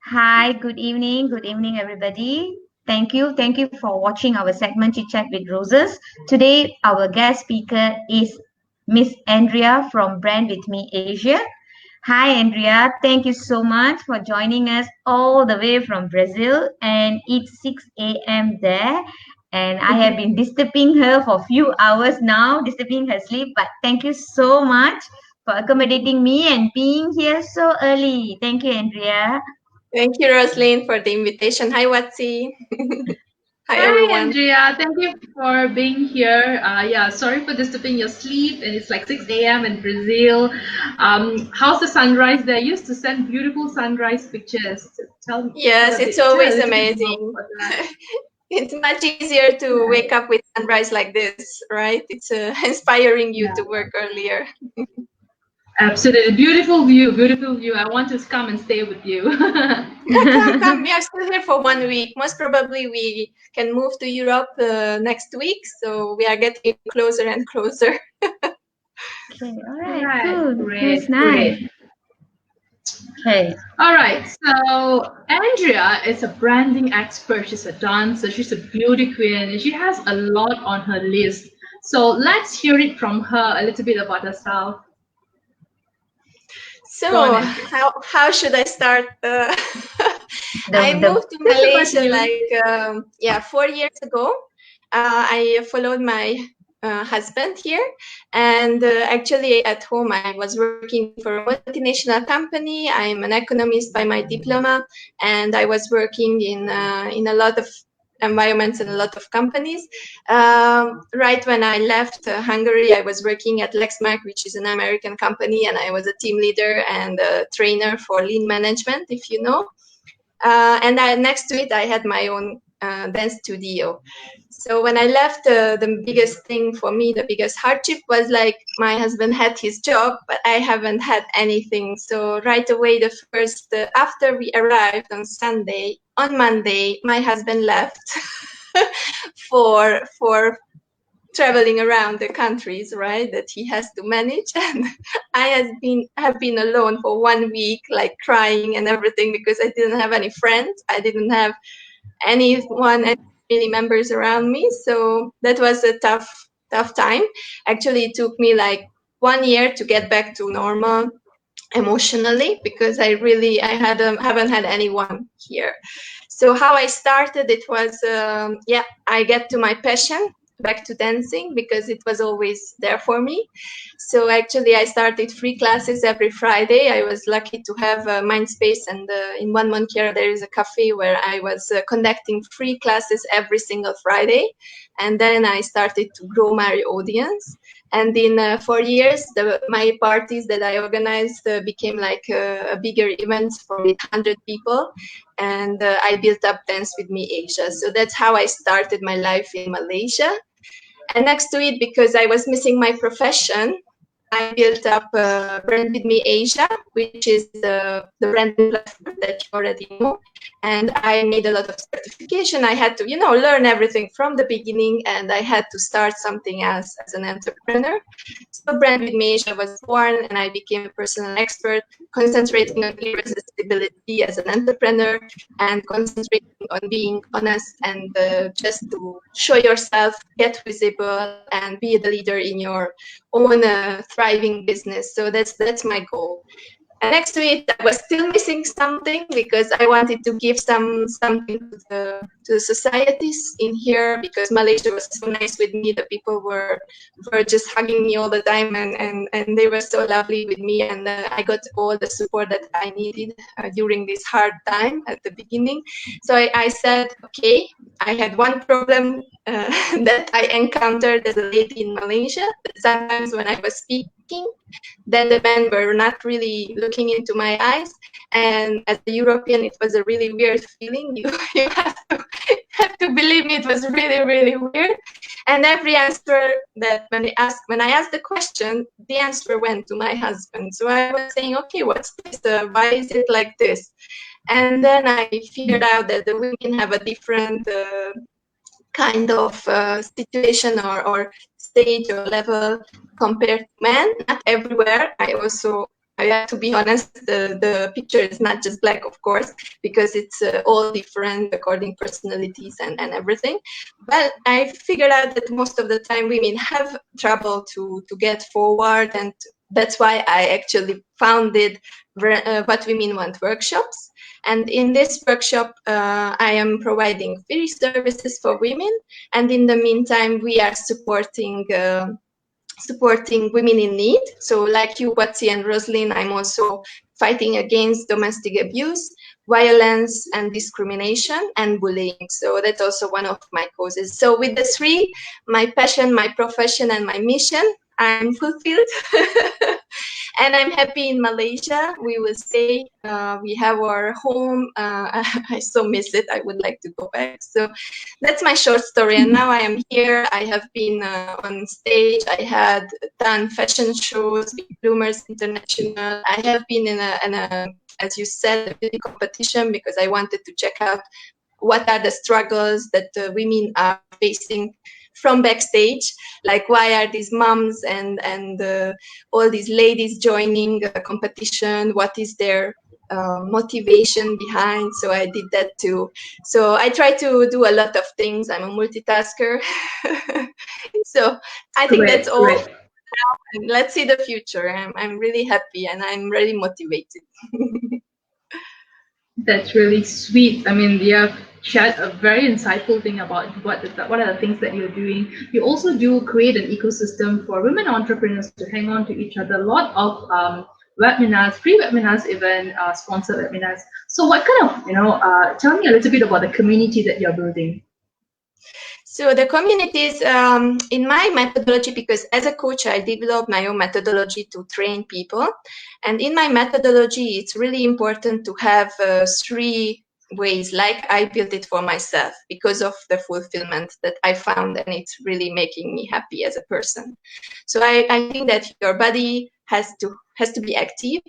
Hi, good evening. Good evening, everybody. Thank you for watching our segment Chit Chat with Roses. Today, our guest speaker is Miss Andrea from Brand with Me Asia. Hi, Andrea. Thank you so much for joining us all the way from Brazil. And it's 6 a.m. there. And I have been disturbing her for a few hours now, disturbing her sleep. But thank you so much for accommodating me and being here so early. Thank you, Andrea. Thank you, Roslyn, for the invitation. Hi, Watsi. Hi, Hi, everyone. Andrea. Thank you for being here. Yeah, sorry for disturbing your sleep. And it's like 6 a.m. in Brazil. How's the sunrise there? You used to send beautiful sunrise pictures. Tell Yes, a it's bit, tell a always little bit more amazing. about that. It's much easier to wake up with sunrise like this, right? It's inspiring you Yeah, to work earlier. absolutely. Beautiful view. I want to come and stay with you. Yeah, come, come. We are still here for 1 week. Most probably we can move to Europe next week. So we are getting closer and closer. Okay, all right, Right, cool. That's great, nice. great. Okay. All right, so Andrea is a branding expert. She's a dancer, she's a beauty queen, and she has a lot on her list. So let's hear it from her a little bit about herself. Go on, So Andrea. how should I start? I The moved to Just about Malaysia you. like 4 years ago. I followed my husband here, and actually at home I was working for a multinational company. I'm an economist by my diploma, and I was working in a lot of environments and a lot of companies. Right when I left Hungary, I was working at Lexmark, which is an American company, and I was a team leader and a trainer for lean management, if you know. Next to it, I had my own dance studio. So when I left, the biggest thing for me, the biggest hardship was like my husband had his job, but I haven't had anything. So right away, the first after we arrived on Sunday, on Monday, my husband left for traveling around the countries, right, that he has to manage. And have been alone for 1 week, like crying and everything, because I didn't have any friends. I didn't have anyone, any family members around me. So that was a tough time. Actually, it took me like 1 year to get back to normal emotionally, because haven't had anyone here. So how I started, it was I get to my passion, back to dancing, because it was always there for me. So actually I started free classes every Friday. I was lucky to have a mind space, and in One Monkey there is a cafe where I was conducting free classes every single Friday. And then I started to grow my audience. And in 4 years, my parties that I organized became like a bigger event for with 100 people. And I built up Dance With Me Asia. So that's how I started my life in Malaysia. And next to it, because I was missing my profession, I built up Brand With Me Asia, which is the branding platform that you already know. And I made a lot of certification. I had to, learn everything from the beginning, and I had to start something else as an entrepreneur. So Brand With Me Asia was born, and I became a personal expert, concentrating on irresistibility as an entrepreneur, and concentrating on being honest, and just to show yourself, get visible, and be the leader in your own thriving business. So that's my goal. And next to it, I was still missing something, because I wanted to give something to the societies in here, because Malaysia was so nice with me. The people were just hugging me all the time, and they were so lovely with me, and I got all the support that I needed during this hard time at the beginning. So I said, okay, I had one problem that I encountered as a lady in Malaysia. That sometimes when I was speaking, then the men were not really looking into my eyes. And as a European, it was a really weird feeling. You have to believe me, it was really, really weird. And every answer that when I asked the question, the answer went to my husband. So I was saying, okay, what's this? Why is it like this? And then I figured out that the women have a different kind of situation or stage or level compared to men. Not everywhere. I also I have to be honest, the picture is not just black, of course, because it's all different according personalities and everything. But I figured out that most of the time women have trouble to get forward, and that's why I actually founded What Women Want workshops. And in this workshop, I am providing free services for women, and in the meantime, we are supporting women in need. So like you, Watsi and Roslyn, I'm also fighting against domestic abuse, violence and discrimination, and bullying. So that's also one of my causes. So with the three, my passion, my profession, and my mission, I'm fulfilled. And I'm happy in Malaysia. We will stay. We have our home. I so miss it. I would like to go back. So that's my short story. And now I am here. I have been on stage. I had done fashion shows, Big Bloomers International. I have been in a, as you said, a beauty competition because I wanted to check out what are the struggles that women are facing from backstage, like why are these moms and all these ladies joining a competition, what is their motivation behind. So I did that too. So I try to do a lot of things. I'm a multitasker. So I think that's all. Great. And let's see the future. I'm really happy and I'm really motivated. That's really sweet. I mean, you have shared a very insightful thing about what are the things that you're doing. You also do create an ecosystem for women entrepreneurs to hang on to each other. A lot of webinars, free webinars, even sponsored webinars. So, what kind of tell me a little bit about the community that you're building. So the communities, in my methodology, because as a coach, I developed my own methodology to train people. And in my methodology, it's really important to have three ways, like I built it for myself because of the fulfillment that I found, and it's really making me happy as a person. So I think that your body has to be active.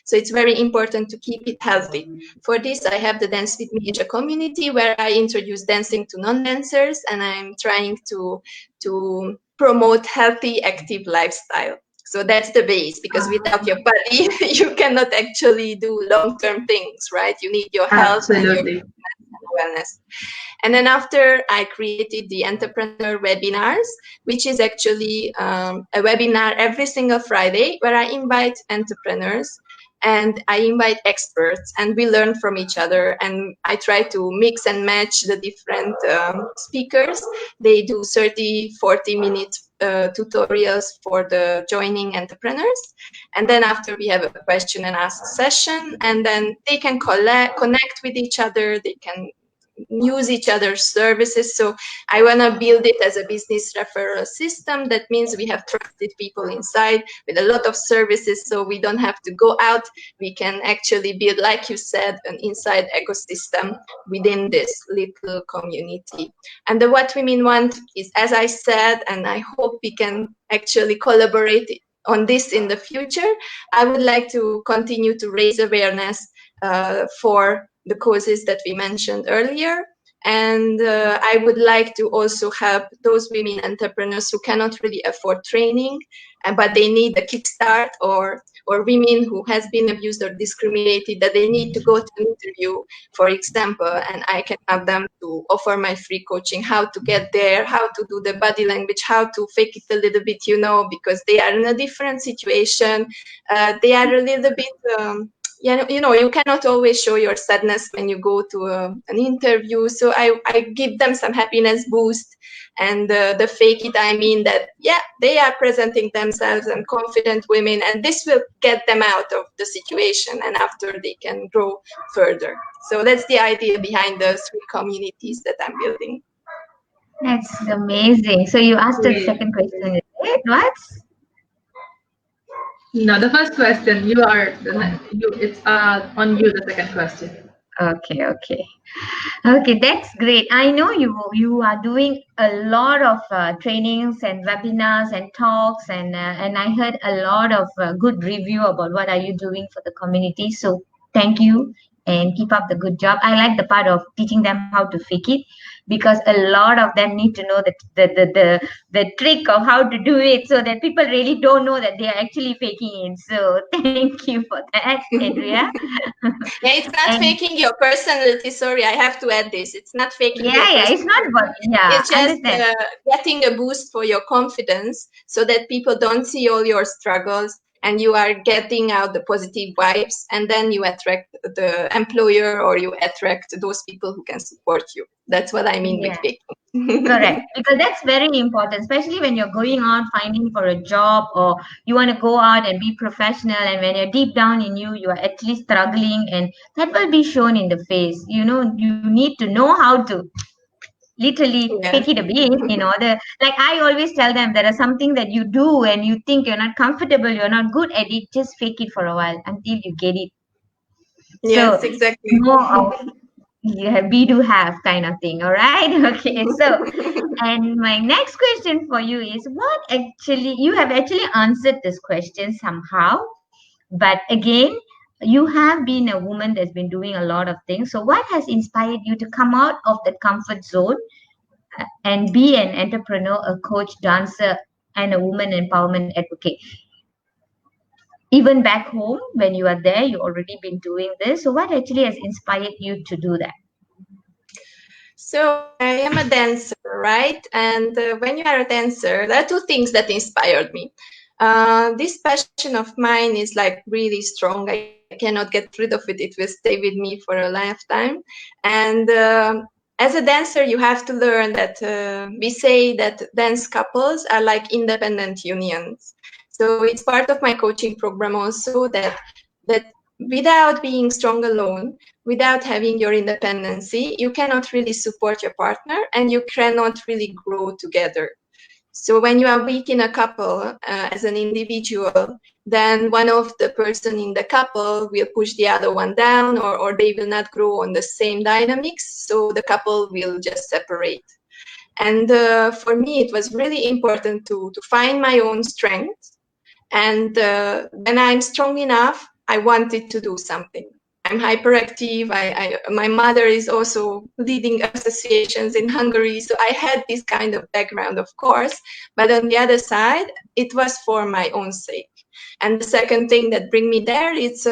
So it's very important to keep it healthy. For this, I have the Dance with Measia community where I introduce dancing to non-dancers, and I'm trying to promote healthy, active lifestyle. So that's the base, because without your body, you cannot actually do long-term things, right? You need your health and your wellness. And then after, I created the entrepreneur webinars, which is actually a webinar every single Friday where I invite entrepreneurs and I invite experts, and we learn from each other. And I try to mix and match the different speakers. They do 30-40 minute tutorials for the joining entrepreneurs. And then after, we have a question and ask session, and then they can connect with each other. They can use each other's services. So I want to build it as a business referral system. That means we have trusted people inside with a lot of services, so we don't have to go out. We can actually build, like you said, an inside ecosystem within this little community. And the What Women Want is, as I said, and I hope we can actually collaborate on this in the future. I would like to continue to raise awareness for the causes that we mentioned earlier. And I would like to also help those women entrepreneurs who cannot really afford training, but they need a kickstart, or women who has been abused or discriminated, that they need to go to an interview, for example, and I can help them to offer my free coaching, how to get there, how to do the body language, how to fake it a little bit, because they are in a different situation. They are a little bit you cannot always show your sadness when you go to an interview. So I give them some happiness boost. And the fake it, I mean that, they are presenting themselves and confident women, and this will get them out of the situation, and after they can grow further. So that's the idea behind the three communities that I'm building. That's amazing. So you asked the second question, is it? What? No, the first question. It's on you. The second question. Okay, that's great. I know you are doing a lot of trainings and webinars and talks, and I heard a lot of good review about what are you doing for the community. So thank you. and keep up the good job. I like the part of teaching them how to fake it, because a lot of them need to know the trick of how to do it, so that people really don't know that they are actually faking it. So thank you for that, Andrea. Yeah, it's not And faking your personality. Sorry, I have to add this. It's not faking your yeah, it's not personality. about, yeah, It's just understand. getting a boost for your confidence so that people don't see all your struggles and you are getting out the positive vibes, and then you attract the employer or you attract those people who can support you. That's what I mean with Yeah. faking. Correct, because that's very important, especially when you're going out finding for a job, or you want to go out and be professional, and when you're deep down in you, you are actually struggling, and that will be shown in the face. You know, you need to know how to literally Yeah. fake it a bit in order. Like I always tell them, there are something that you do and you think you're not comfortable, you're not good at it, just fake it for a while until you get it. So Yes, exactly. more of, yeah, we do have kind of thing. All right. Okay. So, and my next question for you is, what actually, you have actually answered this question somehow, but again, you have been a woman that's been doing a lot of things. So, what has inspired you to come out of that comfort zone and be an entrepreneur, a coach, dancer, and a woman empowerment advocate? Even back home, when you are there, you already been doing this. So, what actually has inspired you to do that? So I am a dancer, right? And when you are a dancer, there are two things that inspired me. This passion of mine is like really strong. I cannot get rid of it. It will stay with me for a lifetime. And as a dancer, you have to learn that we say that dance couples are like independent unions. So it's part of my coaching program also that without being strong alone, without having your independency, you cannot really support your partner and you cannot really grow together. So when you are weak in a couple as an individual, then one of the person in the couple will push the other one down, or they will not grow on the same dynamics. So the couple will just separate. And for me, it was really important to find my own strength. And when I'm strong enough, I wanted to do something. I'm hyperactive. My mother is also leading associations in Hungary. So I had this kind of background, of course. But on the other side, it was for my own sake. And the second thing that bring me there is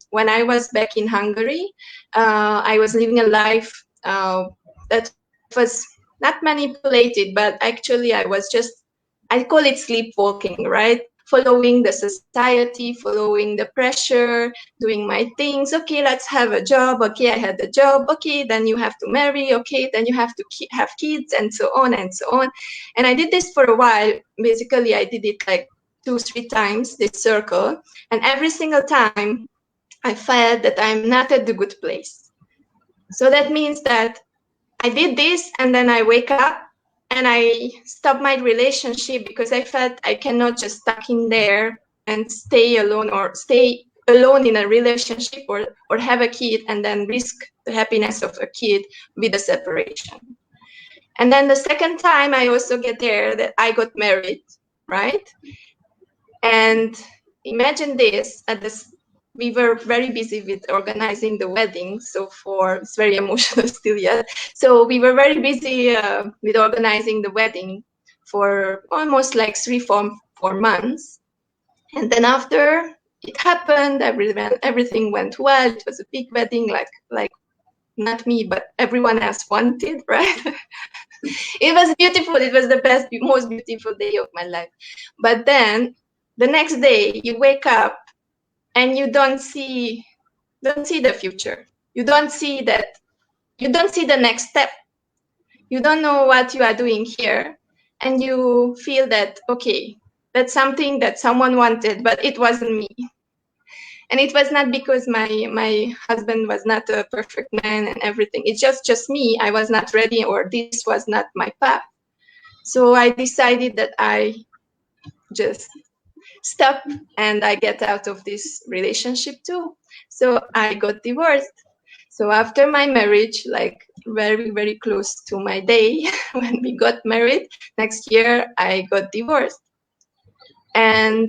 when I was back in Hungary, I was living a life that was not manipulated, but actually I call it sleepwalking, right? Following the society, following the pressure, doing my things. Okay, let's have a job. Okay, I had a job. Okay, then you have to marry. Okay, then you have to have kids, and so on and so on. And I did this for a while. Basically, I did it like 2-3 times, this circle. And every single time I felt that I'm not at the good place. So that means that I did this and then I wake up and I stop my relationship because I felt I cannot just stuck in there and stay alone, or stay alone in a relationship, or have a kid and then risk the happiness of a kid with a separation. And then the second time I also get there that I got married, right? And imagine this, we were very busy with organizing the wedding. So it's very emotional still yet. So we were very busy with organizing the wedding for almost like 4 months. And then after it happened, everything went well. It was a big wedding, like not me, but everyone else wanted, right? It was beautiful. It was the most beautiful day of my life. But then the next day you wake up and you don't see the future. You don't see the next step. You don't know what you are doing here, and you feel that, okay, that's something that someone wanted, but it wasn't me. And it was not because my husband was not a perfect man and everything. It's just me. I was not ready, or this was not my path. So I decided that I just stop and I get out of this relationship too. So I got divorced. So after my marriage, like very, very close to my day when we got married, next year I got divorced. And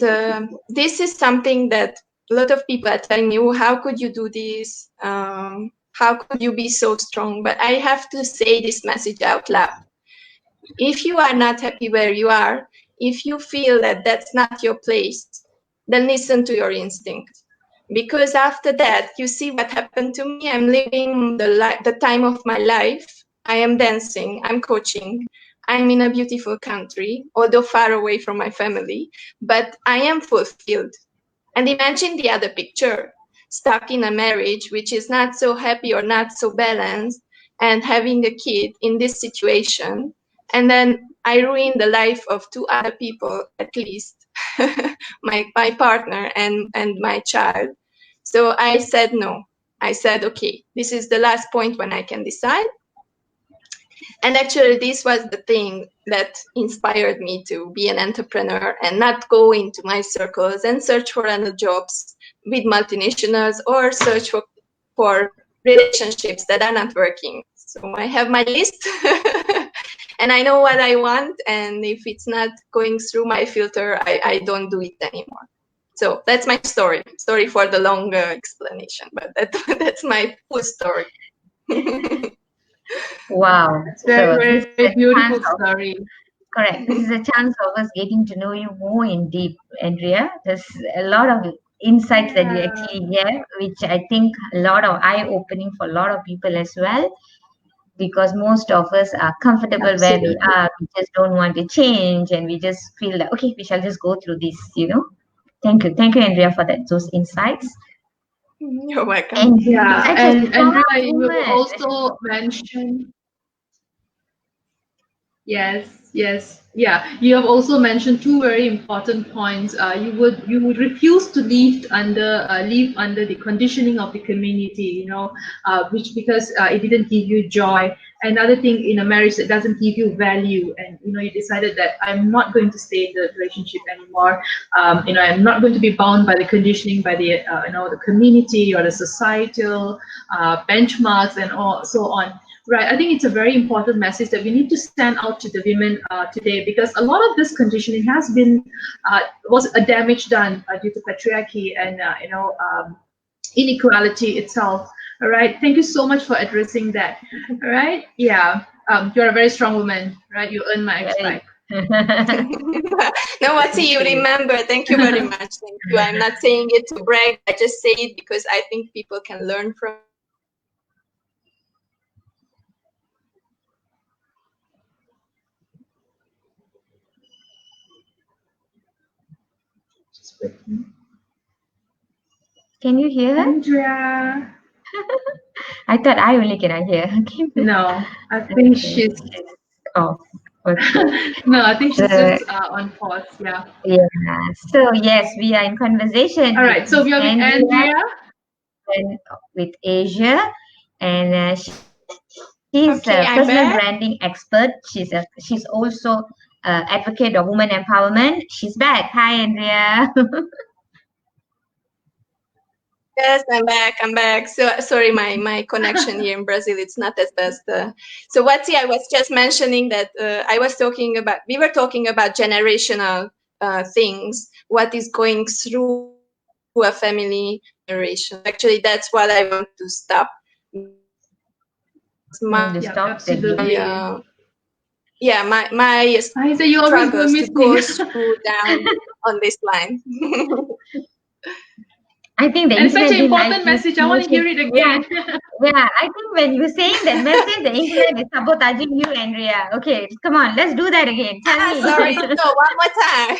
this is something that a lot of people are telling me, oh, how could you do this? How could you be so strong? But I have to say this message out loud. If you are not happy where you are, if you feel that that's not your place, then listen to your instinct. Because after that, you see what happened to me. I'm living the time of my life. I am dancing, I'm coaching, I'm in a beautiful country, although far away from my family, but I am fulfilled. And imagine the other picture, stuck in a marriage which is not so happy or not so balanced, and having a kid in this situation. And then I ruin the life of two other people, at least, my partner and my child. So I said no. I said, okay, this is the last point when I can decide. And actually, this was the thing that inspired me to be an entrepreneur and not go into my circles and search for other jobs with multinationals or search for relationships that are not working. So I have my list and I know what I want. And if it's not going through my filter, I don't do it anymore. So that's my story. Sorry for the long explanation, but that's my full story. Wow. It's very, So very beautiful story. correct. This is a chance of us getting to know you more in deep, Andrea. There's a lot of insights that you actually gave, which I think a lot of eye-opening for a lot of people as well. Because most of us are comfortable where we are. We just don't want to change, and we just feel that okay, we shall just go through this. Thank you, Andrea, for those insights. You're welcome. And Yeah, and Andrea, you also mentioned. Yes, yeah. You have also mentioned two very important points. You would refuse to live under the conditioning of the community, which because it didn't give you joy. Another thing in a marriage that doesn't give you value, and you decided that I'm not going to stay in the relationship anymore. I'm not going to be bound by the conditioning, by the the community or the societal benchmarks and so on. Right, I think it's a very important message that we need to send out to the women today, because a lot of this conditioning has been was a damage done due to patriarchy and inequality itself. All right, thank you so much for addressing that. All right, yeah, you're a very strong woman, right? You earn my respect. No, Watsi, you remember. Thank you very much. Thank you. I'm not saying it to brag. I just say it because I think people can learn from. Can you hear her? Andrea? I thought I only cannot hear her. No, I think she's off. Okay. No, I think she's just on pause. Yeah. Yeah. So yes, we are in conversation. All right. So we are with Andrea and with Asia, and she's Okay, a I'm personal back. branding expert. She's also advocate of women empowerment. She's back. Hi, Andrea. Yes, I'm back. So sorry, my connection here in Brazil, it's not as best. So Watsi, I was just mentioning that we were talking about generational things, what is going through a family generation. Actually, that's what I want to stop. My struggles to go through down on this line. I think the and such an important like message. I want to hear it again. Yeah, I think when you're saying that message, the internet is sabotaging you, Andrea. Okay, come on, let's do that again. Tell me. Sorry, no, one more time.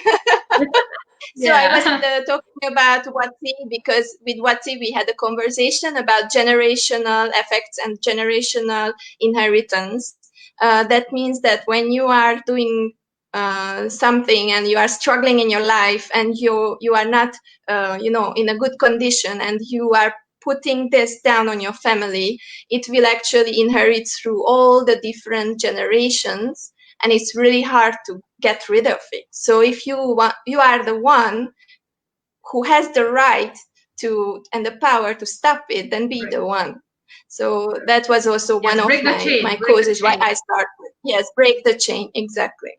So I was talking about Watsi because with Watsi we had a conversation about generational effects and generational inheritance. That means that when you are doing something and you are struggling in your life and you are not in a good condition and you are putting this down on your family, it will actually inherit through all the different generations, and it's really hard to get rid of it. So if you are the one who has the right to and the power to stop it, then be the one. So that was also one of my causes why I started. Yes, break the chain. Exactly.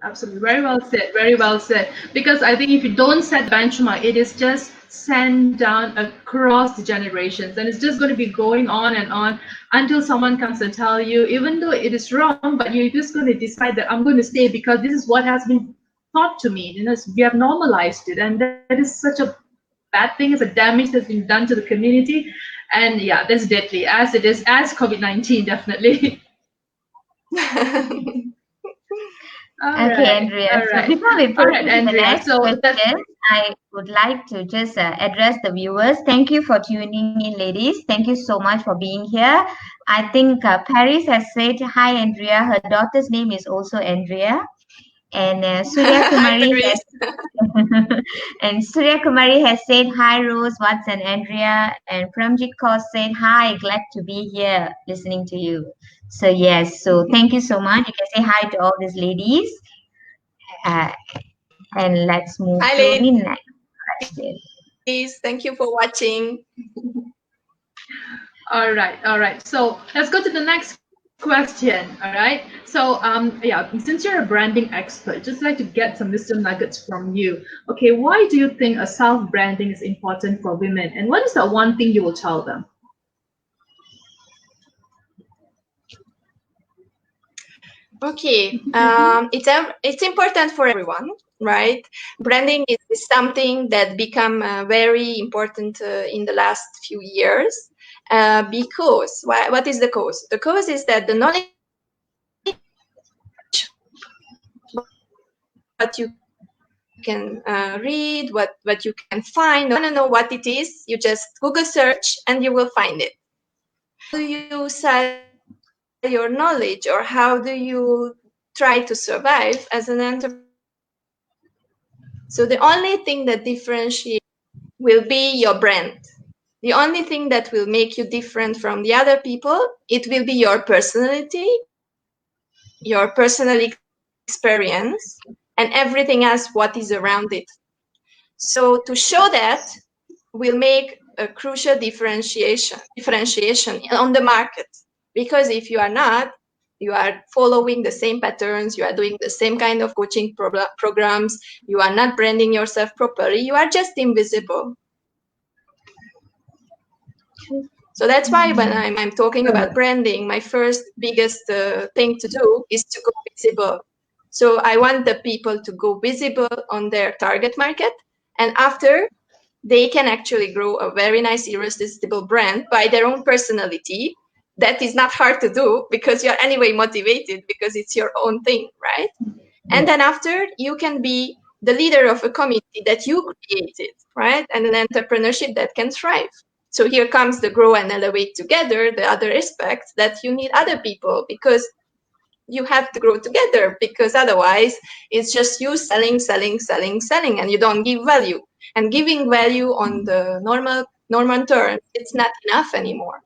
Absolutely. Very well said. Very well said. Because I think if you don't set benchmark, it is just sent down across the generations, and it's just going to be going on and on until someone comes and tell you, even though it is wrong, but you're just going to decide that I'm going to stay because this is what has been taught to me. You know, we have normalized it, and that is such a bad thing. It's a damage that's been done to the community, and yeah, that's deadly as it is as COVID-19, definitely. All Okay, right. Andrea. All So right. before we All proceed right, to the Andrea. next So that's question, I would like to just address the viewers. Thank you for tuning in, ladies. Thank you so much for being here. I think Paris has said, "Hi, Andrea." Her daughter's name is also Andrea. And Surya Hi, Kumari Paris. has and Surya Kumari has said, "Hi, Rose, what's an Andrea?" And Pramjit Kaur said, "Hi, glad to be here listening to you." So yes, so thank you so much. You can say hi to all these ladies. Uh, and let's move Hi, to the ladies. next question. Thank you for watching. all right. All right. So let's go to the next question. All right. So yeah, since you're a branding expert, just like to get some wisdom nuggets from you. Okay, why do you think a self branding is important for women, and what is the one thing you will tell them? Okay, it's important for everyone, right? Branding is something that become very important in the last few years. Because what is the cause? The cause is that the knowledge, what you can read, what you can find. Want to know what it is? You just Google search and you will find it. Do you sell your knowledge, or how do you try to survive as an entrepreneur? So the only thing that differentiates will be your brand. The only thing that will make you different from the other people, it will be your personality, your personal experience, and everything else what is around it. So to show that will make a crucial differentiation on the market. Because if you are not, you are following the same patterns, you are doing the same kind of coaching programs, you are not branding yourself properly, you are just invisible. So that's why when I'm talking about branding, my first biggest thing to do is to go visible. So I want the people to go visible on their target market. And after, they can actually grow a very nice, irresistible brand by their own personality. That is not hard to do because you're anyway motivated because it's your own thing, right? And then after, you can be the leader of a community that you created, right? And an entrepreneurship that can thrive. So here comes the grow and elevate together, the other aspect that you need other people because you have to grow together, because otherwise it's just you selling, and you don't give value. And giving value on the normal terms, it's not enough anymore.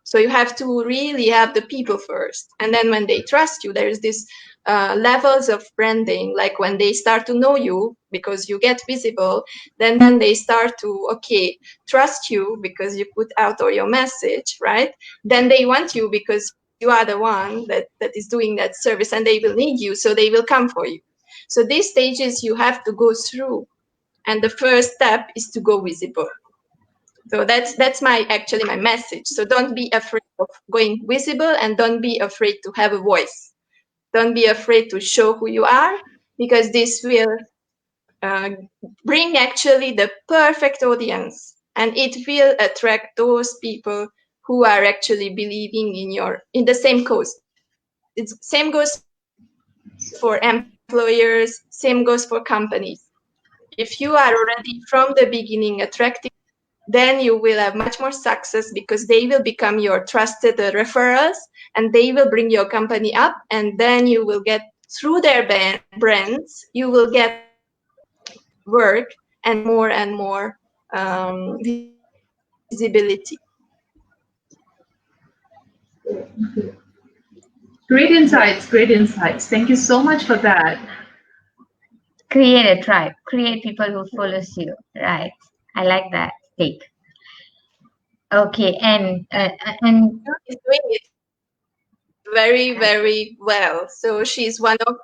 So you have to really have the people first. And then when they trust you, there's this levels of branding, like when they start to know you because you get visible, then they start to, okay, trust you because you put out all your message, right? Then they want you because you are the one that is doing that service, and they will need you, so they will come for you. So these stages you have to go through. And the first step is to go visible. So that's my actually my message. So don't be afraid of going visible, and don't be afraid to have a voice. Don't be afraid to show who you are, because this will uh, bring actually the perfect audience, and it will attract those people who are actually believing in the same cause. Same goes for employers, same goes for companies. If you are already from the beginning attractive, then you will have much more success because they will become your trusted referrals, and they will bring your company up, and then you will get through their brands, you will get work and more visibility. Great insights. Great insights. Thank you so much for that. Create a tribe. Create people who follows you. Right. I like that take. Okay, and Is doing it very, very well. So she's one of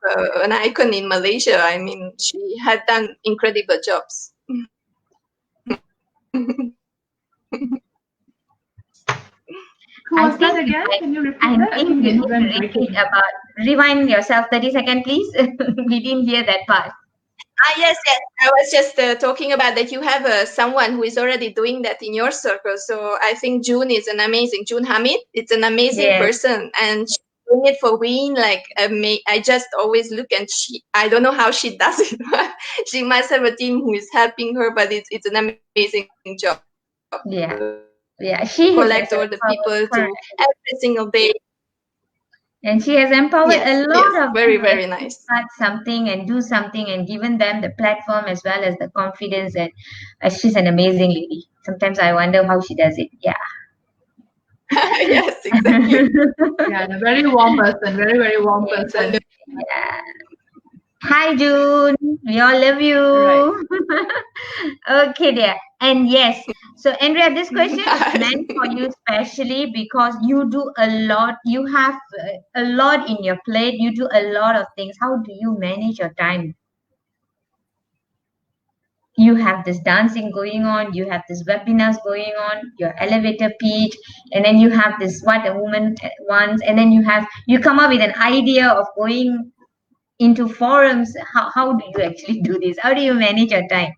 an icon in Malaysia. I mean, she had done incredible jobs. Who I was that think again? Can you repeat I that? I think think you it need to went repeat breaking. about rewind yourself 30 seconds, please. We didn't hear that part. Yes, yes. I was just talking about that you have someone who is already doing that in your circle. So I think June is an amazing, June Hamid. It's an amazing Yes. person. And she's doing it for Ween. Like, I just always look and I don't know how she does it. But she must have a team who is helping her, but it's an amazing job. Yeah. Yeah. Collect She all has the people to empowered, every single day. and she has empowered Yes, a yes. lot of Very, them to very actually nice. start something and do something and given them the platform as well as the confidence. And she's an amazing lady. Sometimes I wonder how she does it. Yeah. Yes, exactly. Yeah, a very warm person, very, very warm person. Yeah. Hi, June. We all love you. Right. Okay, dear. And yes, so Andrea, this question is Hi. meant for you specially because you do a lot. You have a lot in your plate. You do a lot of things. How do you manage your time? You have this dancing going on, you have this webinars going on, your elevator pitch, and then you have this what a woman wants, and then you come up with an idea of going into forums. How do you actually do this? How do you manage your time?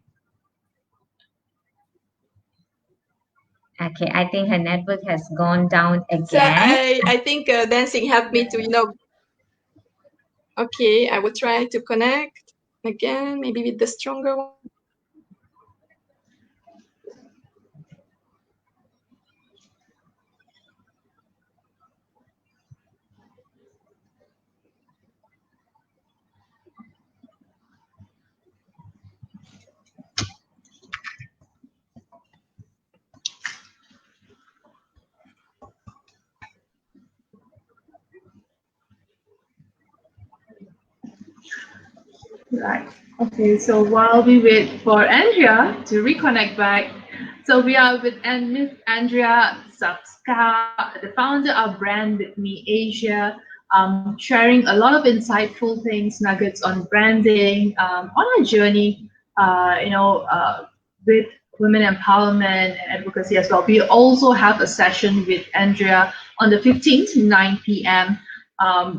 Okay, I think her network has gone down So again. I think dancing helped me to, okay, I will try to connect again, maybe with the stronger one. Right. Okay, so while we wait for Andrea to reconnect back, so we are with Miss Andrea Zsapka, the founder of Brand With Me Asia, sharing a lot of insightful things, nuggets on branding, on our journey, with women empowerment and advocacy as well. We also have a session with Andrea on the 15th, 9 p.m.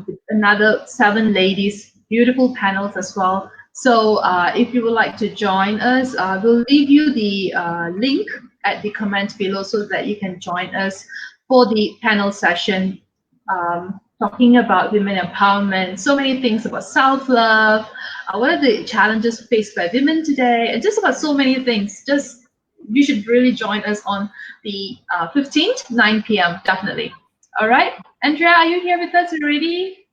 With another 7 ladies, beautiful panels as well. So if you would like to join us, we'll leave you the link at the comment below so that you can join us for the panel session, talking about women empowerment, so many things about self-love, what are the challenges faced by women today, and just about so many things. Just you should really join us on the 15th, 9 p.m. definitely. All right, Andrea, are you here with us already?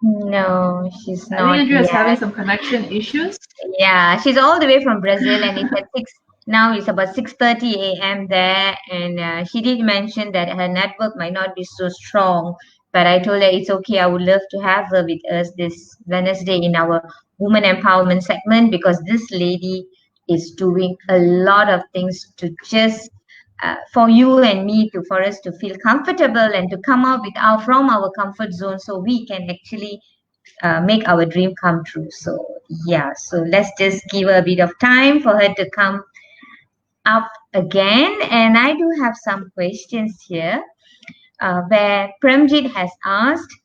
No, she's I think not Andrea is having yet. some connection issues. Yeah, she's all the way from Brazil, and it's at 6 now. It's about 6:30 a.m. there, and she did mention that her network might not be so strong. But I told her it's okay. I would love to have her with us this Wednesday in our woman empowerment segment because this lady is doing a lot of things to just for you and me to for us to feel comfortable and to come out with our from our comfort zone so we can actually make our dream come true. So, yeah, so let's just give her a bit of time for her to come up again. And I do have some questions here where Premjit has asked,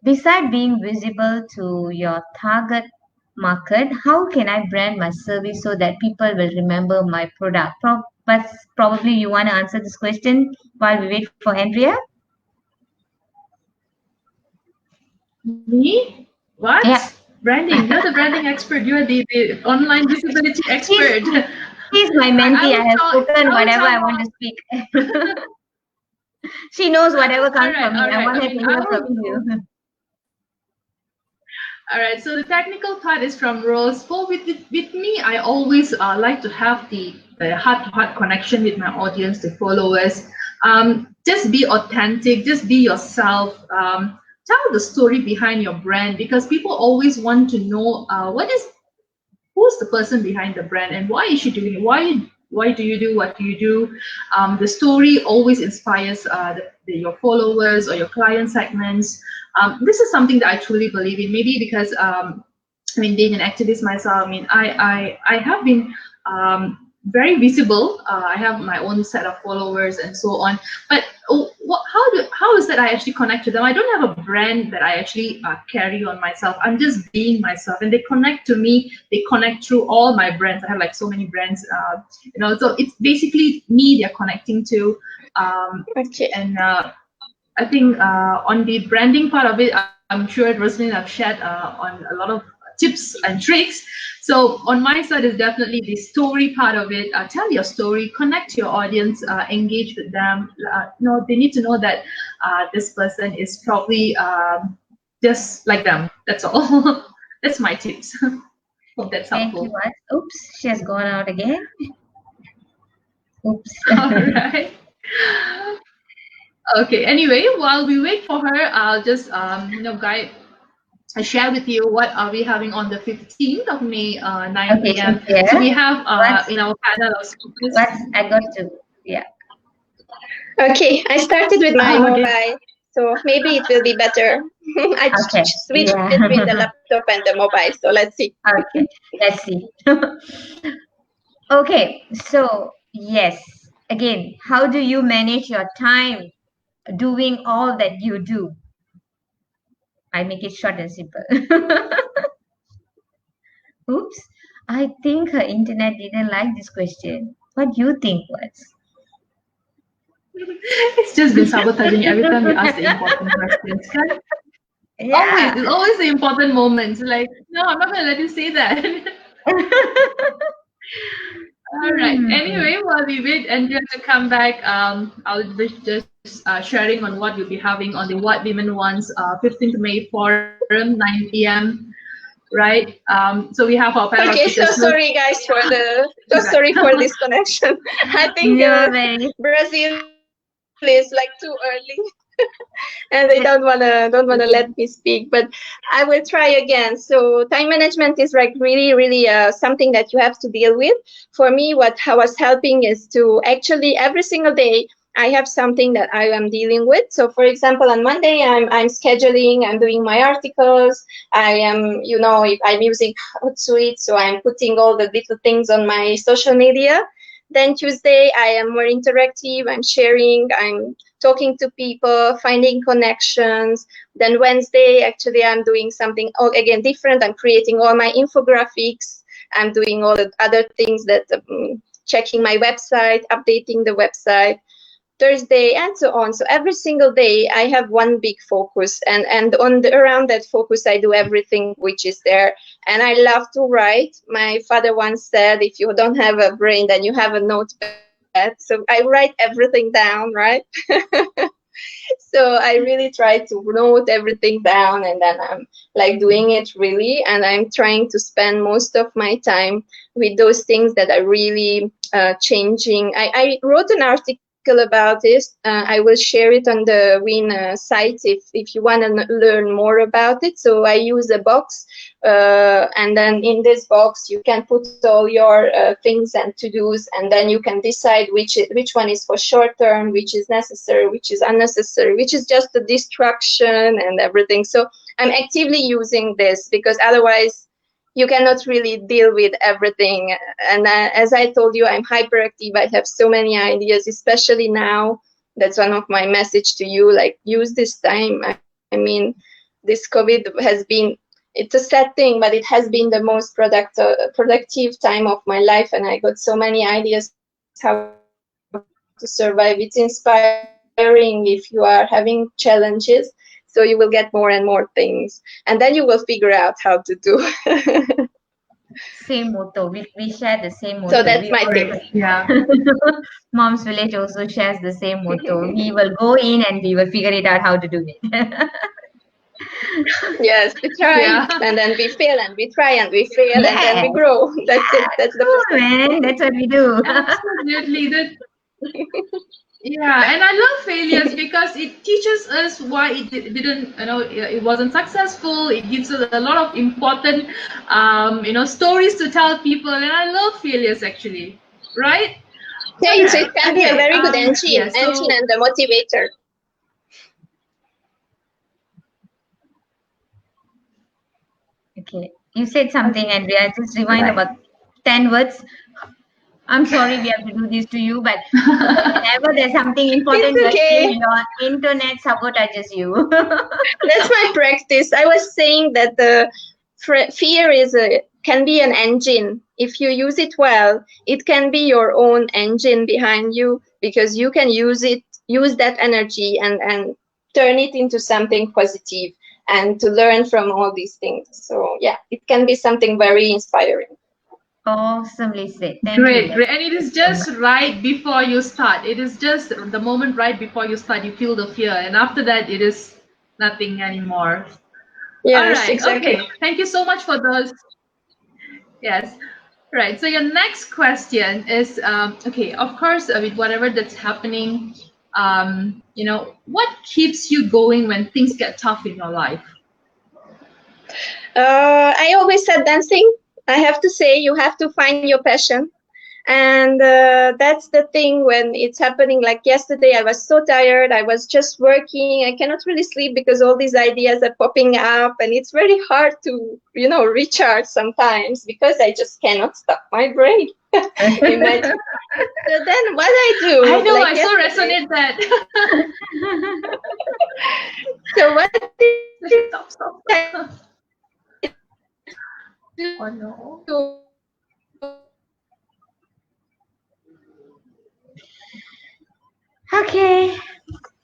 beside being visible to your target market, how can I brand my service so that people will remember my product? But probably you want to answer this question while we wait for Andrea. Me? What? Yeah. Branding. You're the branding expert. You're the online visibility She's, expert. she's my I mentee. I will have tell. spoken I will whatever I tell. want to speak. She knows whatever All comes right. from me. All I right. want I her mean, to I hear will from go. you. All right. So the technical part is from Rose. For with me, I always like to have the heart-to-heart connection with my audience, the followers. Just be authentic. Just be yourself. Tell the story behind your brand because people always want to know who's the person behind the brand and why is she doing it? why do you do what do you do. The story always inspires your followers or your client segments. This is something that I truly believe in. Maybe because I mean, being an activist myself, I mean, I have been very visible. I have my own set of followers and so on. But how is that I actually connect to them? I don't have a brand that I actually carry on myself. I'm just being myself, and they connect to me. They connect through all my brands. I have like so many brands, you know. So it's basically me they're connecting to. Okay. And I think on the branding part of it, I'm sure Roslyn have shared on a lot of tips and tricks. So on my side is definitely the story part of it. Tell your story, connect to your audience, engage with them. You know, they need to know that this person is probably just like them. That's all. That's my tips. Hope that's Thank helpful. you. Oops, she has gone out again. Oops. All right. Okay. Anyway, while we wait for her, I'll just guide. I share with you what are we having on the 15th of May, 9 Okay, p.m. yeah. So we have What's- in our panel of speakers. I got to, yeah. Okay, I started with my Oh, okay. mobile, so maybe it will be better. I Okay, switched yeah. between the laptop and the mobile, so let's see. Okay, let's see. Okay, so yes, again, how do you manage your time doing all that you do? I make it short and simple. Oops, I think her internet didn't like this question. What do you think was? It's just been sabotaging every time you ask the important questions. Right? Yeah. It's always the important moments. Like, no, I'm not gonna let you say that. All right. Anyway, while we wait Andrea to come back, I'll be just sharing on what we'll be having on the What Women Wants 15th May Forum, 9 p.m. Right. So we have our panel. Okay, so sorry guys for sorry for this connection. I think Brazil is like too early. And they don't wanna let me speak, but I will try again. So time management is like really something that you have to deal with. For me, what was helping is to actually every single day I have something that I am dealing with. So for example, on Monday I'm scheduling, I'm doing my articles, I am, you know, if I'm using Hootsuite, so I'm putting all the little things on my social media. Then Tuesday I am more interactive, I'm sharing, I'm talking to people, finding connections. Then Wednesday, actually, I'm doing something again different. I'm creating all my infographics. I'm doing all the other things that checking my website, updating the website. Thursday, and so on. So every single day, I have one big focus, and around that focus, I do everything which is there. And I love to write. My father once said, "If you don't have a brain, then you have a notepad." So I write everything down, right? So I really try to note everything down, and then I'm like doing it really, and I'm trying to spend most of my time with those things that are really changing. I wrote an article about this. I will share it on the WIN site if you want to learn more about it. So I use a box, and then in this box you can put all your things and to-dos, and then you can decide which one is for short term, which is necessary, which is unnecessary, which is just a distraction and everything. So I'm actively using this because otherwise you cannot really deal with everything. And as I told you, I'm hyperactive. I have so many ideas, especially now. That's one of my message to you, like use this time. I mean, this COVID has been, it's a sad thing, but it has been the most productive time of my life. And I got so many ideas how to survive. It's inspiring if you are having challenges. So you will get more and more things, and then you will figure out how to do. Same motto. We share the same motto. So that's my tip. Yeah. Mom's Village also shares the same motto. We will go in and we will figure it out how to do it. Yes, we try, Yeah. and then we fail, and we try, and we fail, and then we grow. That's it. That's the Cool, man. That's what we do. Absolutely. Yeah, and I love failures because it teaches us why it didn't, it wasn't successful. It gives us a lot of important, stories to tell people, and I love failures actually. right? Yeah, so it can be a very good engine, yeah, engine and a motivator. Okay. You said something, Andrea. Just rewind about 10 words. I'm sorry we have to do this to you, but whenever there's something important, It's okay. your internet sabotages you. That's my practice. I was saying that the fear can be an engine. If you use it well, it can be your own engine behind you, because you can use that energy and turn it into something positive and to learn from all these things. So yeah, it can be something very inspiring. Awesomely said. Thank Great, you. great. And it is just right before you start. It is just the moment right before you start, you feel the fear. And after that, it is nothing anymore. Yes, all right. exactly. Okay. Thank you so much for those. Yes. Right. So your next question is, okay, of course, with whatever that's happening, what keeps you going when things get tough in your life? I always said dancing. I have to say, you have to find your passion. And that's the thing when it's happening. Like yesterday, I was so tired. I was just working. I cannot really sleep because all these ideas are popping up. And it's very hard to, recharge sometimes because I just cannot stop my brain. Imagine. So then what I do. I know, like I so resonate that. So what Stop. Oh no. Okay.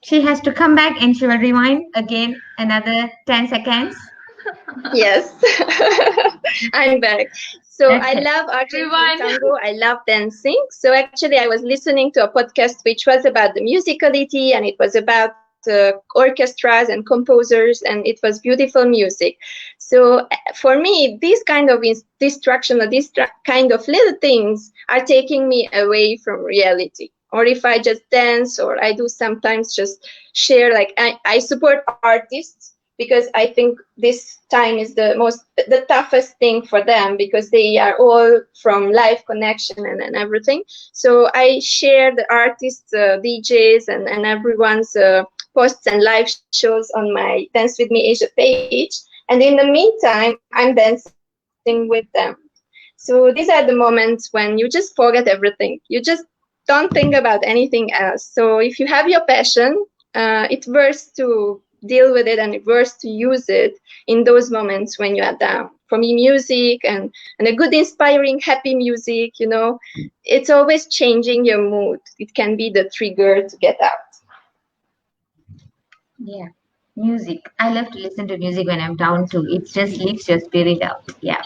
She has to come back and she will rewind again another 10 seconds. Yes, I'm back. So I Okay. love Argentine Rewind. tango. I love dancing. So actually, I was listening to a podcast which was about the musicality, and it was about orchestras and composers, and it was beautiful music. So for me, this kind of distraction or this kind of little things are taking me away from reality. Or if I just dance, or I do sometimes just share, like I support artists, because I think this time is the toughest thing for them, because they are all from live connection and everything. So I share the artists, DJs, and everyone's posts and live shows on my Dance With Me Asia page. And in the meantime, I'm dancing with them. So these are the moments when you just forget everything. You just don't think about anything else. So if you have your passion, it's worth to deal with it, and it's worth to use it in those moments when you are down. For me, music and a good, inspiring, happy music, it's always changing your mood. It can be the trigger to get out. Yeah. Music. I love to listen to music when I'm down too. It just lifts your spirit up. Yeah.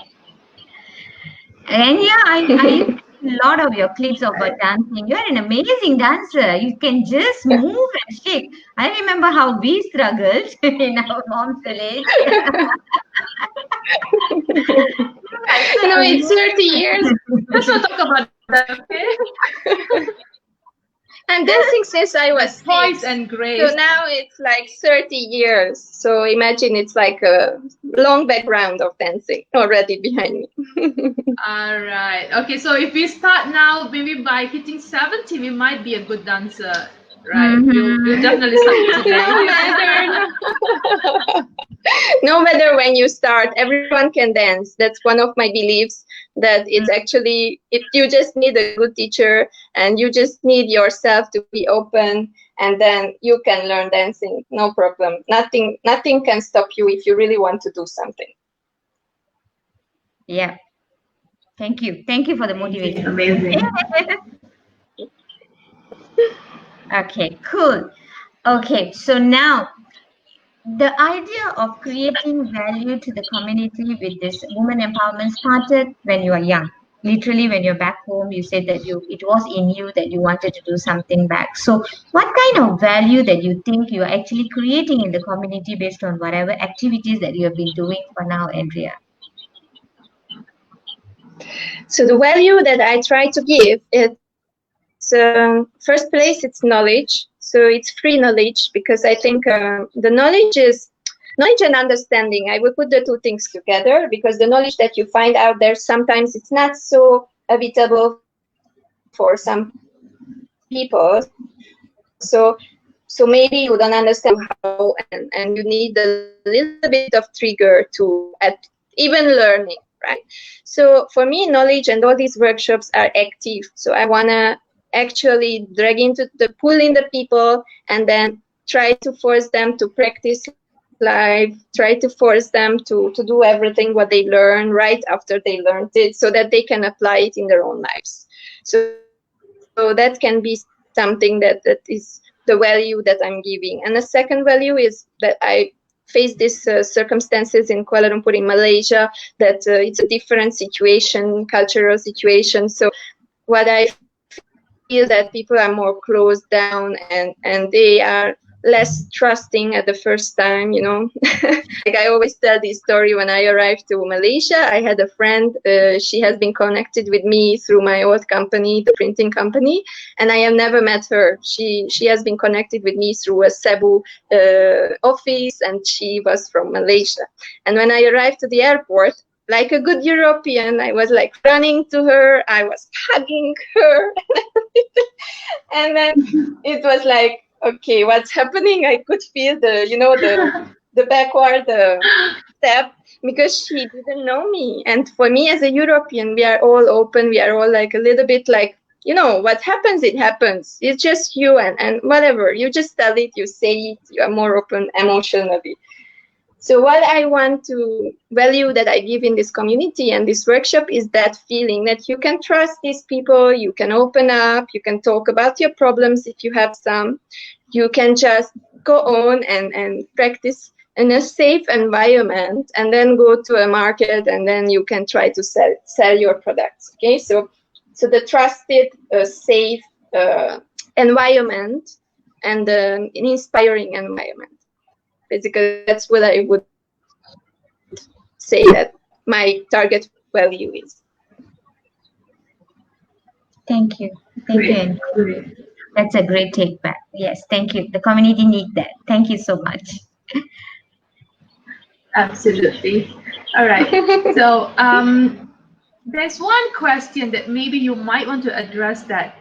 And yeah, I a lot of your clips about dancing. You're an amazing dancer. You can just move and shake. I remember how we struggled in our mom's village. It's 30 years. Let's not talk about that, okay? I'm dancing since I was 6. Poise and grace. So now it's like 30 years. So imagine it's like a long background of dancing already behind me. All right. Okay, so if we start now, maybe by hitting 70, we might be a good dancer. Right. We'll definitely start today. No matter when you start, everyone can dance. That's one of my beliefs, that it's actually, if you just need a good teacher and you just need yourself to be open, and then you can learn dancing, no problem. Nothing can stop you if you really want to do something. Yeah. Thank you for the motivation. Amazing. Okay, cool. Okay, so now the idea of creating value to the community with this women empowerment started when you were young. Literally, when you're back home, you said that it was in you that you wanted to do something back. So what kind of value that you think you're actually creating in the community based on whatever activities that you have been doing for now, Andrea? So the value that I try to give, it's first place, it's knowledge. So it's free knowledge, because I think the knowledge and understanding. I will put the two things together, because the knowledge that you find out there, sometimes it's not so habitable for everyone. for some people. So maybe you don't understand how, and you need a little bit of trigger to even learning, right? So for me, knowledge and all these workshops are active. So I want to actually pull in the people and then try to force them to practice live, try to force them to do everything what they learn right after they learned it, so that they can apply it in their own lives. So that can be something that is the value that I'm giving. And the second value is that I face these circumstances in Kuala Lumpur in Malaysia, that it's a different situation, cultural situation. So what I feel that people are more closed down and they are less trusting at the first time, you know. Like I always tell this story. When I arrived to Malaysia, I had a friend, she has been connected with me through my old company, the printing company, and I have never met her. She has been connected with me through a Cebu office, and she was from Malaysia. And when I arrived to the airport, like a good European, I was like running to her, I was hugging her, and then it was like, okay, what's happening? I could feel the backward step, because she didn't know me. And for me as a European, we are all open. We are all like a little bit like, you know, what happens, it happens. It's just you and whatever. You just tell it, you say it, you are more open emotionally. So what I want to value that I give in this community and this workshop is that feeling that you can trust these people, you can open up, you can talk about your problems if you have some, you can just go on and practice in a safe environment, and then go to a market, and then you can try to sell your products. Okay, so the trusted, safe environment, and an inspiring environment. Basically, that's what I would say that my target value is. Thank you. Thank you, Andrea. That's a great take back. Yes, thank you. The community need that. Thank you so much. Absolutely. All right. So there's one question that maybe you might want to address, that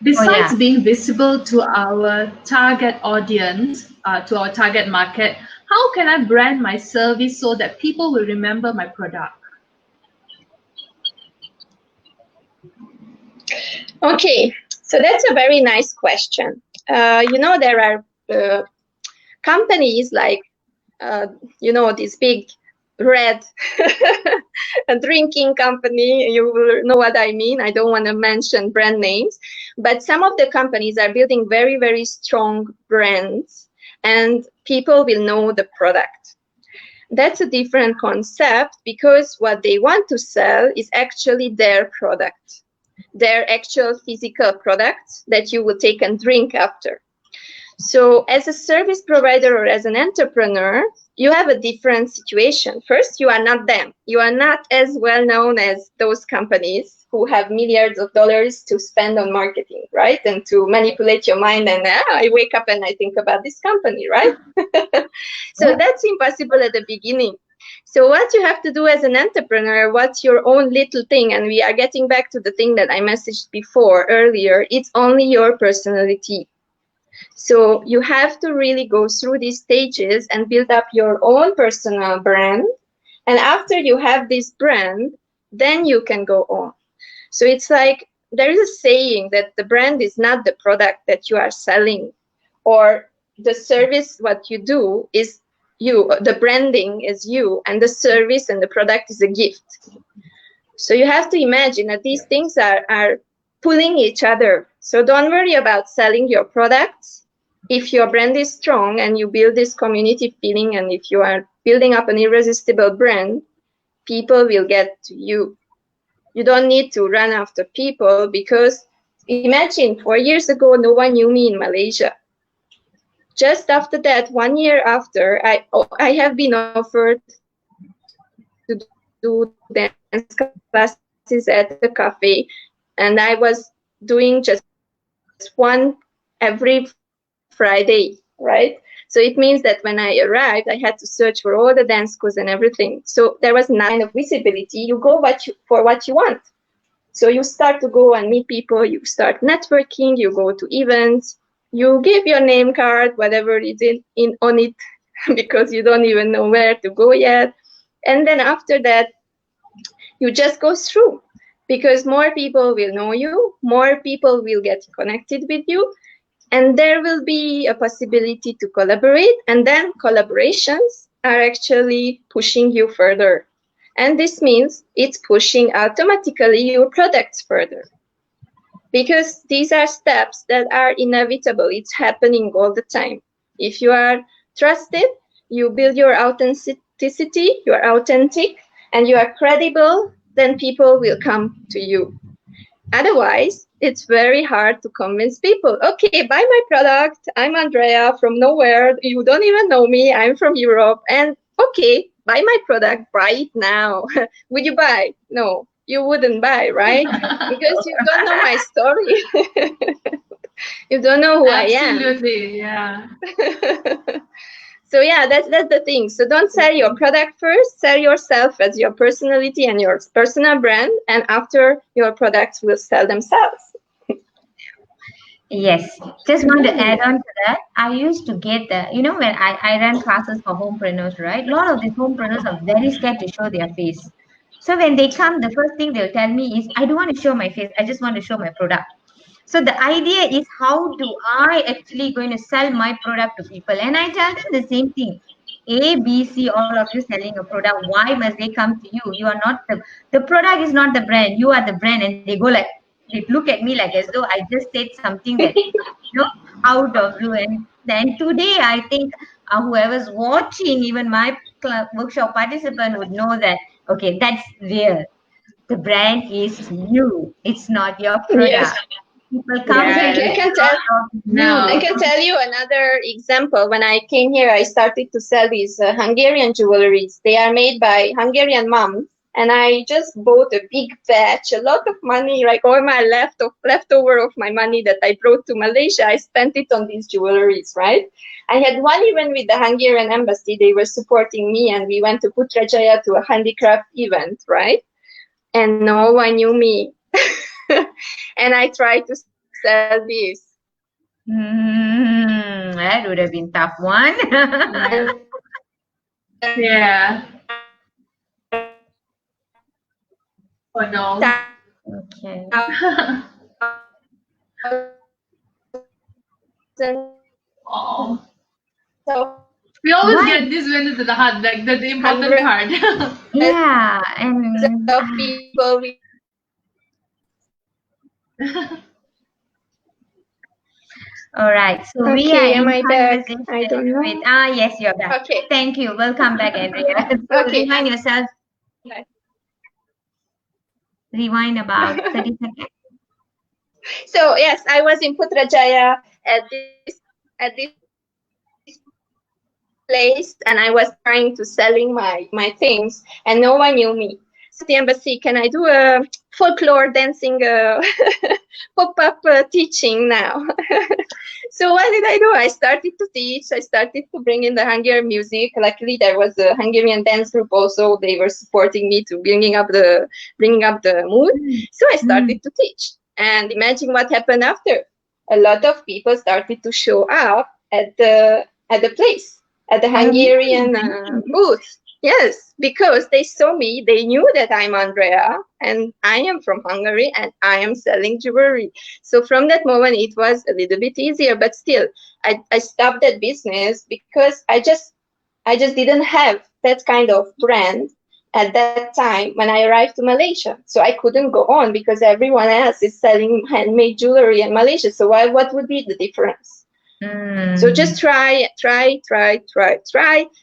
besides being visible to our target audience, to our target market, how can I brand my service so that people will remember my product? Okay, so that's a very nice question. There are companies like, this big red a drinking company. You will know what I mean. I don't want to mention brand names, but some of the companies are building very, very strong brands, and people will know the product. That's a different concept, because what they want to sell is actually their product, their actual physical product that you will take and drink after. So as a service provider or as an entrepreneur, you have a different situation. First, you are not them. You are not as well known as those companies who have millions of dollars to spend on marketing, right? And to manipulate your mind, and I wake up and I think about this company, right? So that's impossible at the beginning. So what you have to do as an entrepreneur, what's your own little thing? And we are getting back to the thing that I messaged before earlier. It's only your personality. So you have to really go through these stages and build up your own personal brand. And after you have this brand, then you can go on. So it's like, there is a saying that the brand is not the product that you are selling, or the service, what you do is you, the branding is you, and the service and the product is a gift. So you have to imagine that these things are pulling each other. So don't worry about selling your products. If your brand is strong and you build this community feeling, and if you are building up an irresistible brand, people will get to you. You don't need to run after people, because imagine 4 years ago, no one knew me in Malaysia. Just after that, 1 year after, I have been offered to do dance classes at the cafe, and I was doing just one every Friday, right? So it means that when I arrived, I had to search for all the dance schools and everything. So there was none of visibility. You go for what you want. So you start to go and meet people, you start networking, you go to events, you give your name card, whatever is in on it, because you don't even know where to go yet. And then after that, you just go through, because more people will know you, more people will get connected with you, and there will be a possibility to collaborate, and then collaborations are actually pushing you further. And this means it's pushing automatically your products further, because these are steps that are inevitable. It's happening all the time. If you are trusted, you build your authenticity, you are authentic, and you are credible, then people will come to you. Otherwise, it's very hard to convince people. Okay, buy my product. I'm Andrea from nowhere. You don't even know me. I'm from Europe. And okay, buy my product. Buy it now. Would you buy? No, you wouldn't buy, right? Because you don't know my story. You don't know who I am. Absolutely, yeah. So yeah, that's the thing. So don't sell your product first. Sell yourself as your personality and your personal brand, and after, your products will sell themselves. Yes, just want to add on to that. I used to get the, when I ran classes for homepreneurs, right? A lot of these homepreneurs are very scared to show their face. So when they come, the first thing they'll tell me is, I don't want to show my face. I just want to show my product. So the idea is, how do I actually going to sell my product to people? And I tell them the same thing. A, B, C, all of you selling a product. Why must they come to you? You are not the product is not the brand. You are the brand. And they go like, they look at me like as though I just said something that, out of blue. And then today, I think whoever's watching, even my workshop participant would know that, okay, that's real. The brand is you. It's not your product. Yes. People come I can tell you another example. When I came here, I started to sell these Hungarian jewelries. They are made by Hungarian moms, and I just bought a big batch, a lot of money, like all my leftover of my money that I brought to Malaysia. I spent it on these jewelries, right? I had one even with the Hungarian embassy. They were supporting me, and we went to Putrajaya to a handicraft event, right? And no one knew me. And I tried to sell this. That would have been tough one. Yeah. Oh no. Okay. Oh. So We always get this when it's the hard, like the important part. Yeah, and of people. All right, so we Okay, are in am I back? conversation I don't know. with yes, you're back. Okay. Thank you. Welcome back, Andrea. So Okay. rewind yourself. Rewind about 30 seconds. So yes, I was in Putrajaya at this place, and I was trying to selling my things, and no one knew me. So the embassy, can I do a folklore dancing pop-up teaching now? So what did I do? I started to teach. I started to bring in the Hungarian music. Luckily, there was a Hungarian dance group also. They were supporting me to bringing up the mood. So I started to teach. And imagine what happened after. A lot of people started to show up at the place, at the Hungarian booth. Yes, because they saw me, they knew that I'm Andrea, and I am from Hungary, and I am selling jewelry. So from that moment, it was a little bit easier, but still, I stopped that business because I just didn't have that kind of brand at that time when I arrived to Malaysia. So I couldn't go on because everyone else is selling handmade jewelry in Malaysia. So what would be the difference? So just try,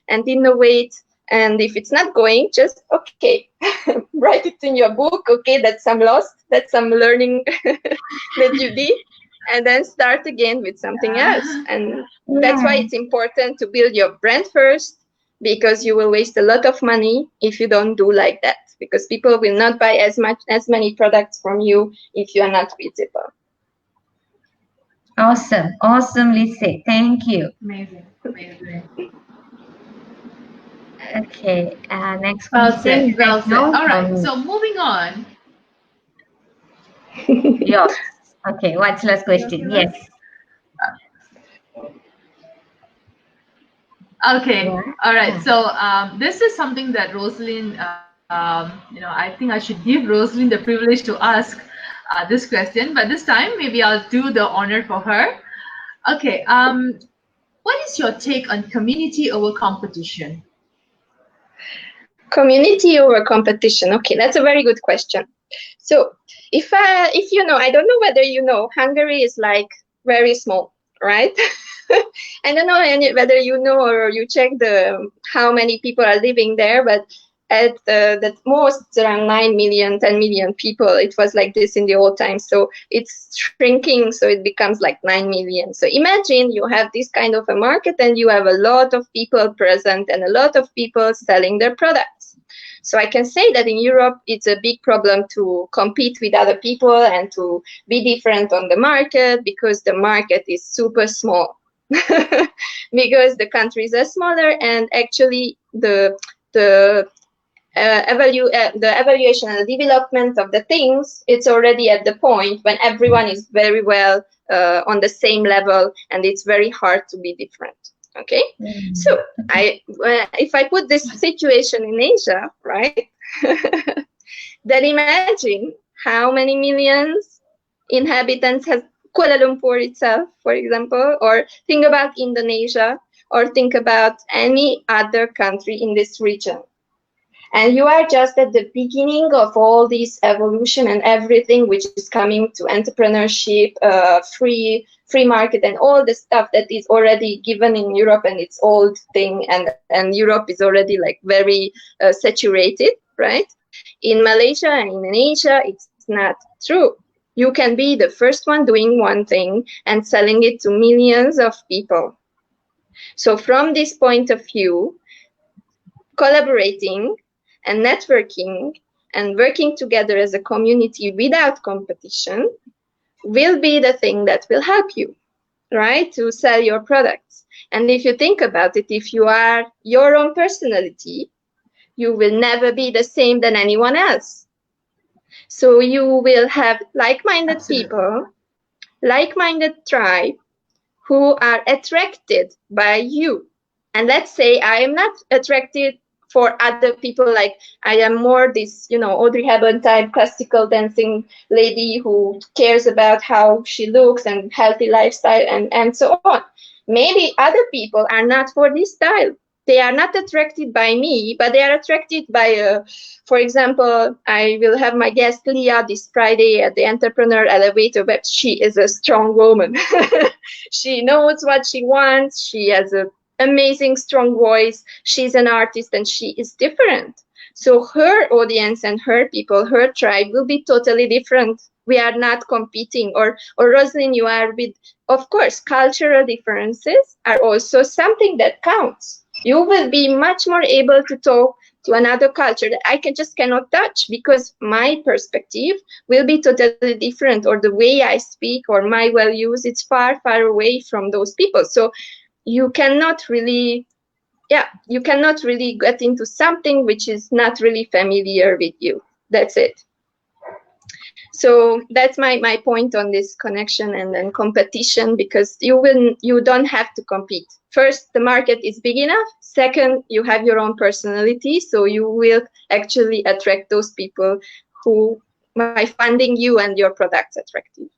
and innovate. And if it's not going, just okay, write it in your book. Okay, that's some loss, that's some learning that you did, and then start again with something else. And that's why it's important to build your brand first, because you will waste a lot of money if you don't do like that, because people will not buy as many products from you if you are not visible. Awesomely said. Thank you. Amazing. Okay, next Well question. said. All right, so moving on. Yours. Okay, what's the last question? Yes. Okay, Yeah. all right. So this is something that Rosalind, I think I should give Rosalind the privilege to ask this question, but this time maybe I'll do the honor for her. Okay, what is your take on community over competition? Community over competition. Okay, that's a very good question. So if you know, I don't know whether you know, Hungary is like very small, right? I don't know whether you know or you check the how many people are living there, but at the most around 9 million, 10 million people. It was like this in the old times. So it's shrinking, so it becomes like 9 million. So imagine you have this kind of a market and you have a lot of people present and a lot of people selling their products. So I can say that in Europe, it's a big problem to compete with other people and to be different on the market because the market is super small. Because the countries are smaller and actually the evaluation and the development of the things, it's already at the point when everyone is very well on the same level and it's very hard to be different. Okay, so if I put this situation in Asia, right, then imagine how many millions inhabitants has Kuala Lumpur itself, for example, or think about Indonesia, or think about any other country in this region. And you are just at the beginning of all this evolution and everything which is coming to entrepreneurship, free market, and all the stuff that is already given in Europe and its old thing. And Europe is already like very saturated, right? In Malaysia and in Asia, it's not true. You can be the first one doing one thing and selling it to millions of people. So from this point of view, collaborating and networking and working together as a community without competition will be the thing that will help you, right, to sell your products. And if you think about it, if you are your own personality, you will never be the same than anyone else. So you will have like-minded people, like-minded tribe who are attracted by you. And let's say I am not attracted for other people, like I am more this, Audrey Hepburn type classical dancing lady who cares about how she looks and healthy lifestyle and so on. Maybe other people are not for this style. They are not attracted by me, but they are attracted by, for example, I will have my guest Leah this Friday at the Entrepreneur Elevator Web. She is a strong woman. She knows what she wants. She has an amazing, strong voice. She's an artist and she is different. So her audience and her people, her tribe will be totally different. We are not competing. Or Rosalind, you are with, of course, cultural differences are also something that counts. You will be much more able to talk to another culture that I cannot touch because my perspective will be totally different, or the way I speak or my values, it's far, far away from those people. So you cannot really get into something which is not really familiar with you. That's it. So that's my point on this connection and then competition, because you don't have to compete. First, the market is big enough. Second, you have your own personality, so you will actually attract those people who, by finding you and your products attractive.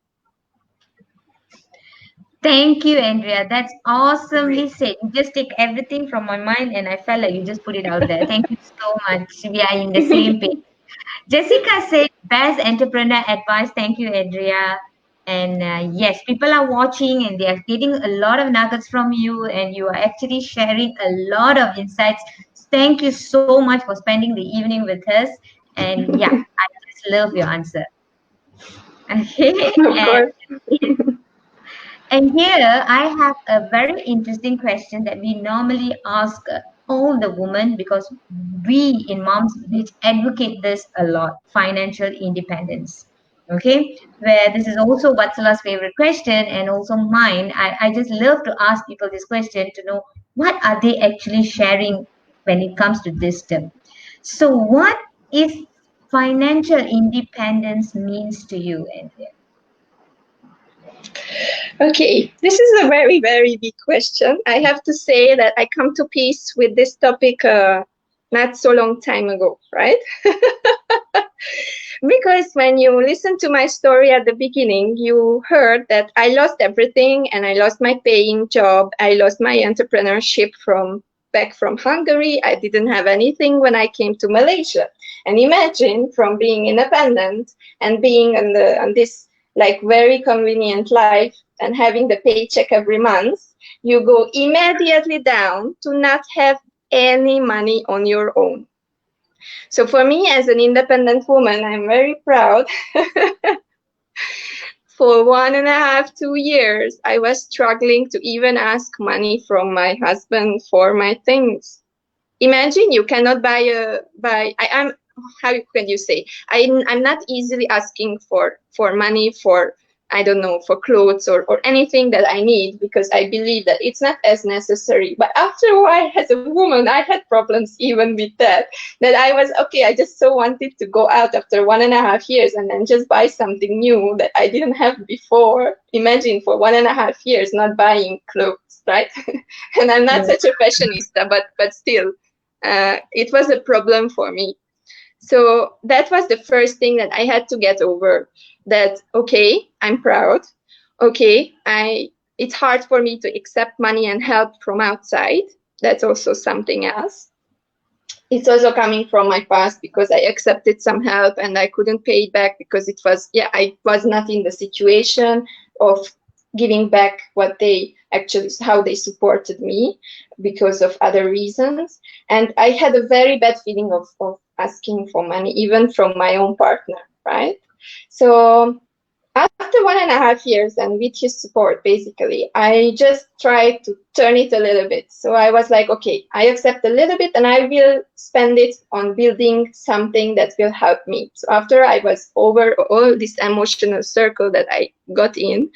Thank you, Andrea. That's awesomely said. You just take everything from my mind and I felt like you just put it out there. Thank you so much. We are in the same page. Jessica said, best entrepreneur advice. Thank you, Andrea. And yes, people are watching and they are getting a lot of nuggets from you, and you are actually sharing a lot of insights. Thank you so much for spending the evening with us. And yeah, I just love your answer. Okay. Of course. And here I have a very interesting question that we normally ask all the women, because we in Moms Village advocate this a lot: financial independence. Okay, where this is also Vatsala's favorite question and also mine. I just love to ask people this question to know what are they actually sharing when it comes to this term. So what is financial independence means to you, Andrea? Okay, this is a very, very big question. I have to say that I come to peace with this topic not so long time ago, right? Because when you listen to my story at the beginning, you heard that I lost everything and I lost my paying job. I lost my entrepreneurship back from Hungary. I didn't have anything when I came to Malaysia. And imagine from being independent and being on this like very convenient life and having the paycheck every month, you go immediately down to not have any money on your own. So for me as an independent woman, I'm very proud. For 1.5, 2 years, I was struggling to even ask money from my husband for my things. Imagine you cannot I'm how can you say, I'm not easily asking for money for, I don't know, for clothes or anything that I need, because I believe that it's not as necessary. But after a while, as a woman, I had problems even with that I was okay, I just so wanted to go out after 1.5 years and then just buy something new that I didn't have before. Imagine for 1.5 years not buying clothes, right? And I'm not such a fashionista, but still it was a problem for me. So that was the first thing that I had to get over, that, okay, I'm proud. Okay, it's hard for me to accept money and help from outside. That's also something else. It's also coming from my past, because I accepted some help and I couldn't pay it back because I was not in the situation of giving back how they supported me because of other reasons. And I had a very bad feeling of asking for money, even from my own partner, right? So after 1.5 years and with his support, basically, I just tried to turn it a little bit. So I was like, okay, I accept a little bit and I will spend it on building something that will help me. So after I was over all this emotional circle that I got in,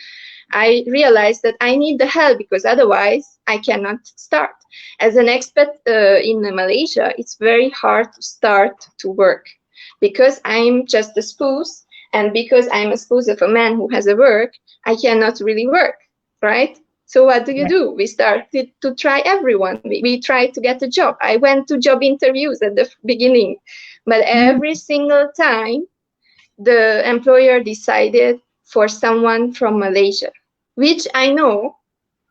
I realized that I need the help, because otherwise I cannot start. As an expat in Malaysia, it's very hard to start to work, because I'm just a spouse. And because I'm a spouse of a man who has a work, I cannot really work, right? So what do? We started to try everyone. We tried to get a job. I went to job interviews at the beginning, but every single time the employer decided for someone from Malaysia, which I know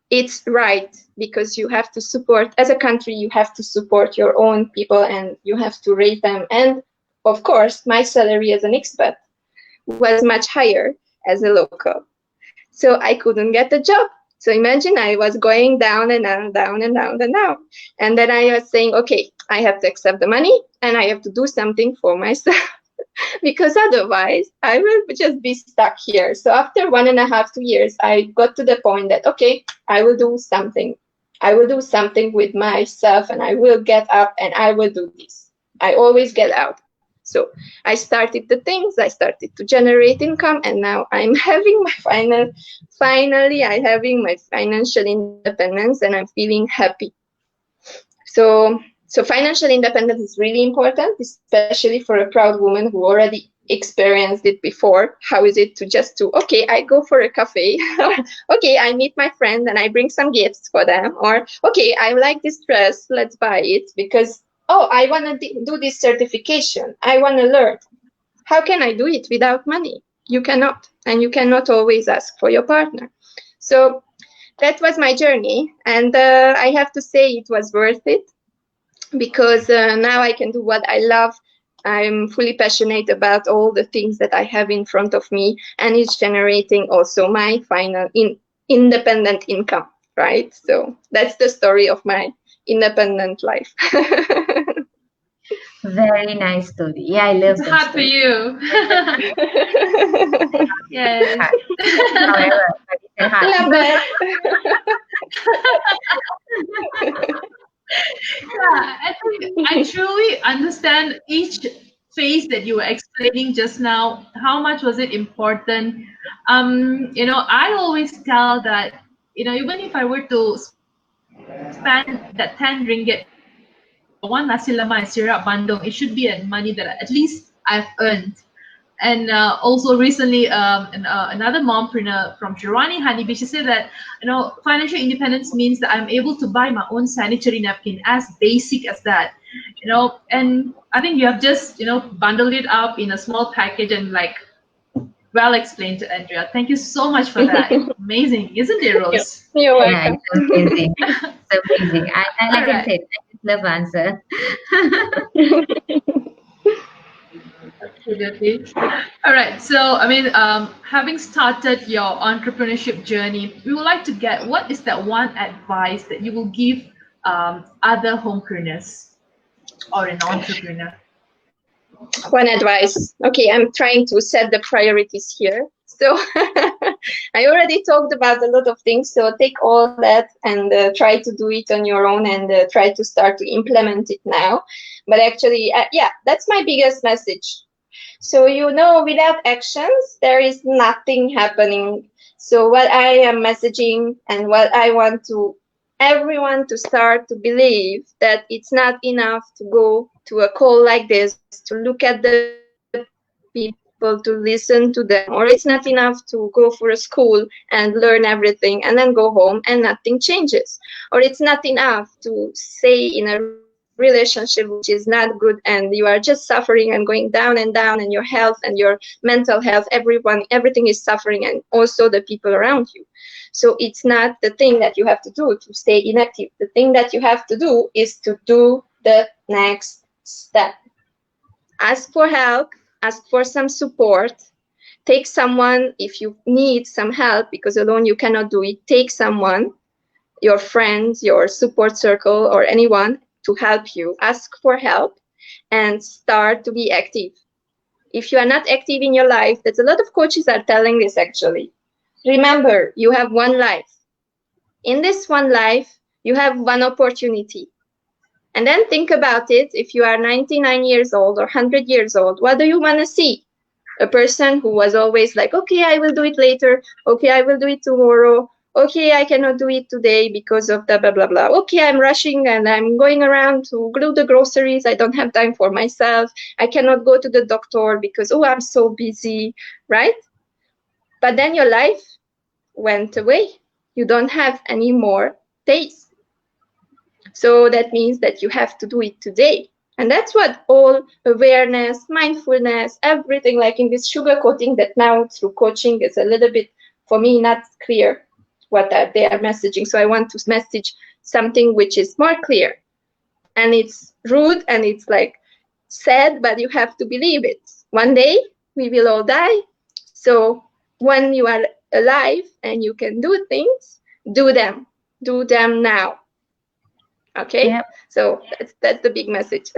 it's right, because you have to support, as a country, you have to support your own people and you have to rate them. And of course, my salary as an expat was much higher as a local. So I couldn't get a job. So imagine I was going down and down, down and down and down. And then I was saying, okay, I have to accept the money and I have to do something for myself. Because otherwise I will just be stuck here. So after 1.5, 2 years, I got to the point that, okay, I will do something. I will do something with myself and I will get up and I will do this. I always get out. So I started the things, I started to generate income, and now I'm having finally I'm having my financial independence and I'm feeling happy. So financial independence is really important, especially for a proud woman who already experienced it before. How is it okay, I go for a cafe, okay, I meet my friend and I bring some gifts for them, or okay, I like this dress, let's buy it, because I want to do this certification, I want to learn. How can I do it without money? You cannot, and you cannot always ask for your partner. So that was my journey, and I have to say it was worth it, because now I can do what I love. I'm fully passionate about all the things that I have in front of me, and it's generating also my final independent income, right? So that's the story of my independent life. Very nice story. Yeah, I love It's that hard for story. you. Yes. However, but it's a hard. Love that. Yeah, I think I truly understand each phase that you were explaining just now. How much was it important? I always tell that, even if I were to spend that 10 ringgit for one nasi lemak and syrup bandung, it should be a money that at least I've earned. And also recently, another mompreneur from Jirani Honeybee, she said that financial independence means that I'm able to buy my own sanitary napkin, as basic as that. And I think you have just bundled it up in a small package and like well explained to Andrea. Thank you so much for that. Amazing, isn't it, Rose? You're Yeah, welcome. it's amazing. It's amazing. I like I Alright. said, I just love answer. Absolutely. All right. So, I mean, having started your entrepreneurship journey, we would like to get what is that one advice that you will give other homepreneurs or an entrepreneur? One advice. Okay, I'm trying to set the priorities here. So I already talked about a lot of things. So take all that and try to do it on your own and try to start to implement it now. But actually, yeah, that's my biggest message. So, without actions, there is nothing happening. So what I am messaging and what I want to everyone to start to believe that it's not enough to go to a call like this, to look at the people, to listen to them, or it's not enough to go for a school and learn everything and then go home and nothing changes. Or it's not enough to stay in a relationship which is not good and you are just suffering and going down and down, and your health and your mental health, everything is suffering, and also the people around you. So it's not the thing that you have to do to stay inactive. The thing that you have to do is to do the next step. Ask for help, ask for some support. Take someone if you need some help, because alone you cannot do it. Take someone, your friends, your support circle, or anyone to help you. Ask for help and start to be active. If you are not active in your life, that's a lot of coaches are telling this actually. Remember, you have one life. In this one life, you have one opportunity. And then think about it. If you are 99 years old or 100 years old, what do you want to see? A person who was always like, okay, I will do it later. Okay, I will do it tomorrow. Okay, I cannot do it today because of the blah, blah, blah. Okay, I'm rushing and I'm going around to do the groceries. I don't have time for myself. I cannot go to the doctor because, oh, I'm so busy, right? But then your life went away. You don't have any more days. So that means that you have to do it today. And that's what all awareness, mindfulness, everything like in this sugar coating that now through coaching is a little bit, for me, not clear what they are messaging. So I want to message something which is more clear. And it's rude and it's like sad, but you have to believe it. One day we will all die. So when you are alive and you can do things, do them. Do them now. Okay, Yep. so that's the big message.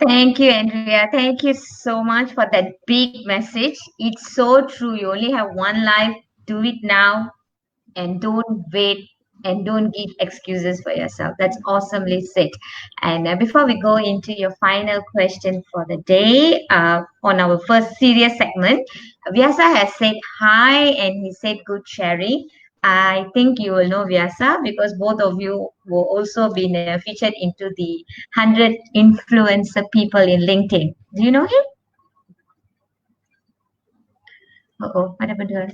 Thank you, Andrea. Thank you so much for that big message. It's so true. You only have one life. Do it now and don't wait and don't give excuses for yourself. That's awesomely said. And before we go into your final question for the day, on our first serious segment, Vyasa has said hi and he said good sharing. I think you will know Vyasa because both of you will also been featured into the 100 influencer people in LinkedIn. Do you know him? Uh-oh, what happened to us?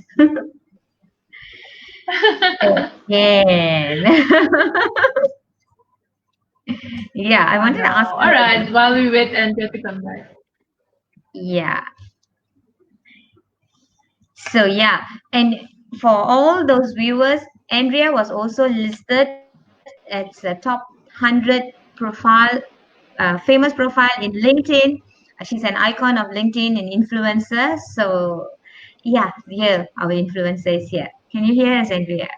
Again. Yeah, I wanted to ask. All right. While we wait Andrea to come back. Yeah. So yeah, and for all those viewers, Andrea was also listed as the top 100 profile, famous profile in LinkedIn. She's an icon of LinkedIn and influencer. So yeah, here our influencer is here. Can you hear us, Andrea?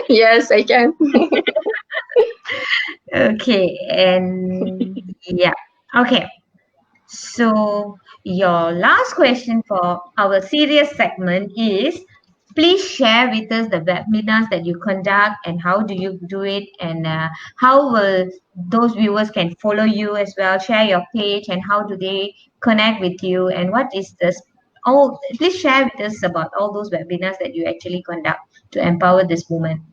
Yes, I can. Okay, and yeah, okay. So, your last question for our serious segment is please share with us the webinars that you conduct and how do you do it, and how will those viewers can follow you as well. Share your page and how do they connect with you, and what is this. Oh, please share with us about all those webinars that you actually conduct to empower this woman.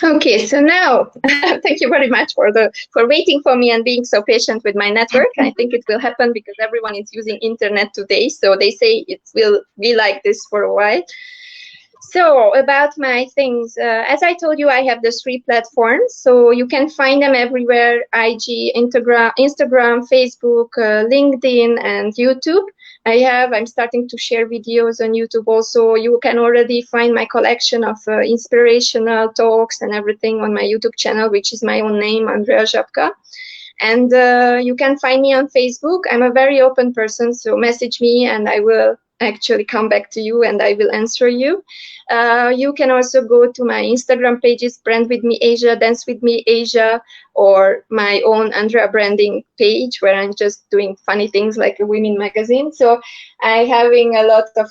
Okay, so now, thank you very much for waiting for me and being so patient with my network. I think it will happen because everyone is using internet today, so they say it will be like this for a while. So about my things, as I told you, I have the 3 platforms, so you can find them everywhere: IG, Instagram, Facebook, LinkedIn, and YouTube. I'm starting to share videos on YouTube also. You can already find my collection of inspirational talks and everything on my YouTube channel, which is my own name, Andrea Zsapka. And you can find me on Facebook. I'm a very open person, so message me and I will actually come back to you and I will answer you. You can also go to my Instagram pages, Brandwithmeasia, Dance With Me Asia, or my own Andrea branding page where I'm just doing funny things like a women magazine. So I'm having a lot of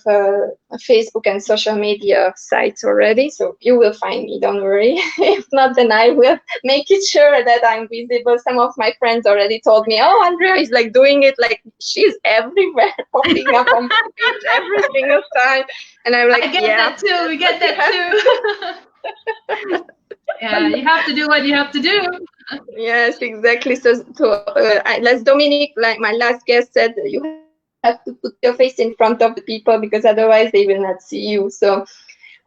Facebook and social media sites already. So you will find me, don't worry. If not, then I will make it sure that I'm visible. Some of my friends already told me, oh, Andrea is like doing it, like she's everywhere, popping up on my page every single time. And I'm like, I get yeah. that too. We get that too. Yeah, you have to do what you have to do. Yes, exactly. So as Dominic, like my last guest said, you have to put your face in front of the people because otherwise they will not see you. So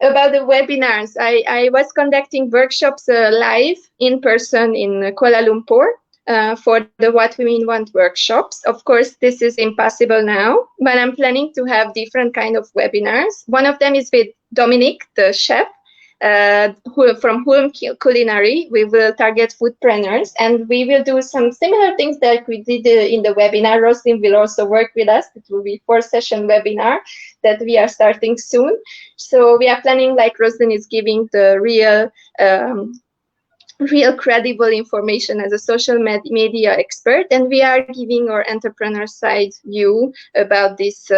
about the webinars, I was conducting workshops live in person in Kuala Lumpur for the What Women Want workshops. Of course, this is impossible now, but I'm planning to have different kind of webinars. One of them is with Dominic, the chef, from Home Culinary. We will target foodpreneurs and we will do some similar things that we did in the webinar. Roslyn will also work with us. It will be 4-session webinar that we are starting soon. So we are planning, like Roslyn is giving the real credible information as a social media expert, and we are giving our entrepreneur side view about this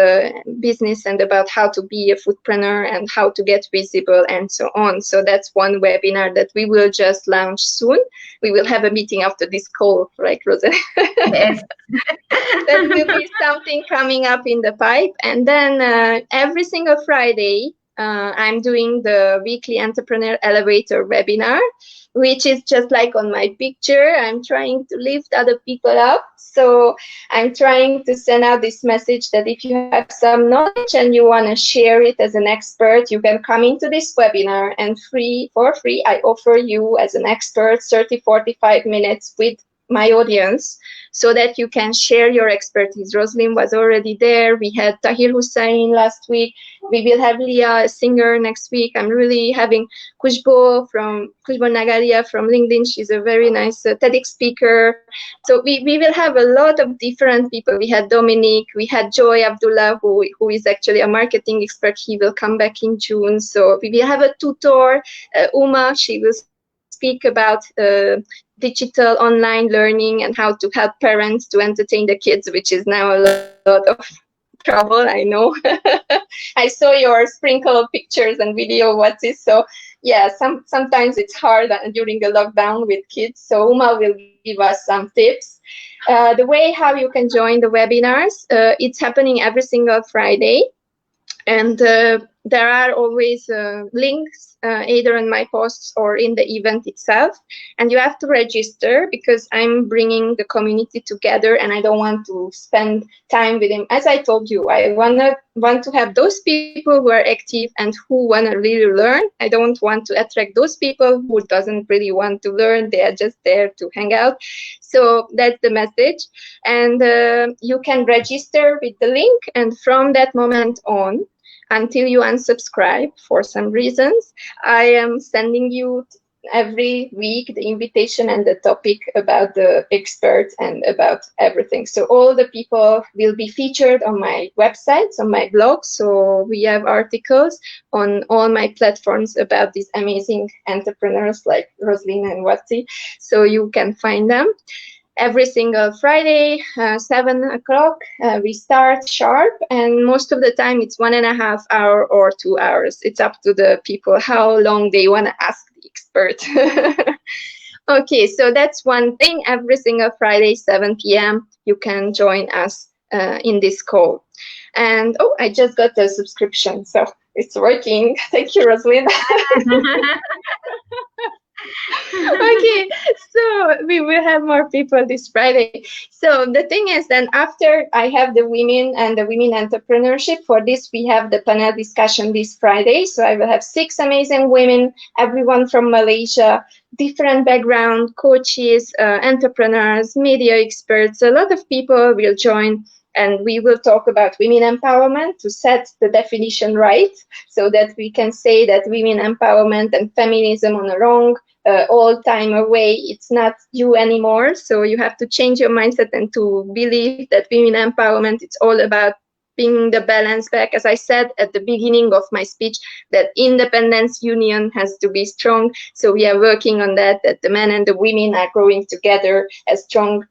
business and about how to be a foodpreneur and how to get visible and so on. So that's one webinar that we will just launch soon. We will have a meeting after this call, right, Rosa? Yes. That will be something coming up in the pipe. And then every single Friday, I'm doing the weekly entrepreneur elevator webinar, which is just like on my picture. I'm trying to lift other people up. So I'm trying to send out this message that if you have some knowledge and you want to share it as an expert, you can come into this webinar and for free, I offer you as an expert 30-45 minutes with my audience so that you can share your expertise. Roslyn was already there. We had Tahir Hussain last week. We will have Leah, a singer, next week. I'm really having Khushbu Nagaria from LinkedIn. She's a very nice TEDx speaker. So we will have a lot of different people. We had Dominic, we had Joy Abdullah, who is actually a marketing expert. He will come back in June. So we will have a tutor, Uma. She will speak about digital online learning and how to help parents to entertain the kids, which is now a lot of trouble, I know. I saw your sprinkle of pictures and video what is. So yeah, sometimes it's hard during a lockdown with kids. So Uma will give us some tips. The way how you can join the webinars, it's happening every single Friday. And there are always links either in my posts or in the event itself. And you have to register because I'm bringing the community together and I don't want to spend time with them. As I told you, I want to have those people who are active and who want to really learn. I don't want to attract those people who doesn't really want to learn. They are just there to hang out. So that's the message. And you can register with the link. And from that moment on, until you unsubscribe for some reasons, I am sending you every week the invitation and the topic about the experts and about everything. So all the people will be featured on my websites, on my blog. So we have articles on all my platforms about these amazing entrepreneurs like Roslyn and Watsi. So you can find them. Every single Friday, 7 o'clock, we start sharp, and most of the time it's 1.5 hours or 2 hours. It's up to the people how long they want to ask the expert. Okay, so that's one thing. Every single Friday, 7 p.m., you can join us in this call. And oh, I just got the subscription, so it's working. Thank you, Roslyn. Okay, so we will have more people this Friday. So the thing is, then after I have the women and the women entrepreneurship, for this we have the panel discussion this Friday. So I will have 6 amazing women, everyone from Malaysia, different background, coaches, entrepreneurs, media experts. A lot of people will join. And we will talk about women empowerment to set the definition right so that we can say that women empowerment and feminism on a wrong all-timer way, it's not you anymore. So you have to change your mindset and to believe that women empowerment, it's all about bringing the balance back. As I said at the beginning of my speech, that independence union has to be strong. So we are working on that the men and the women are growing together as strong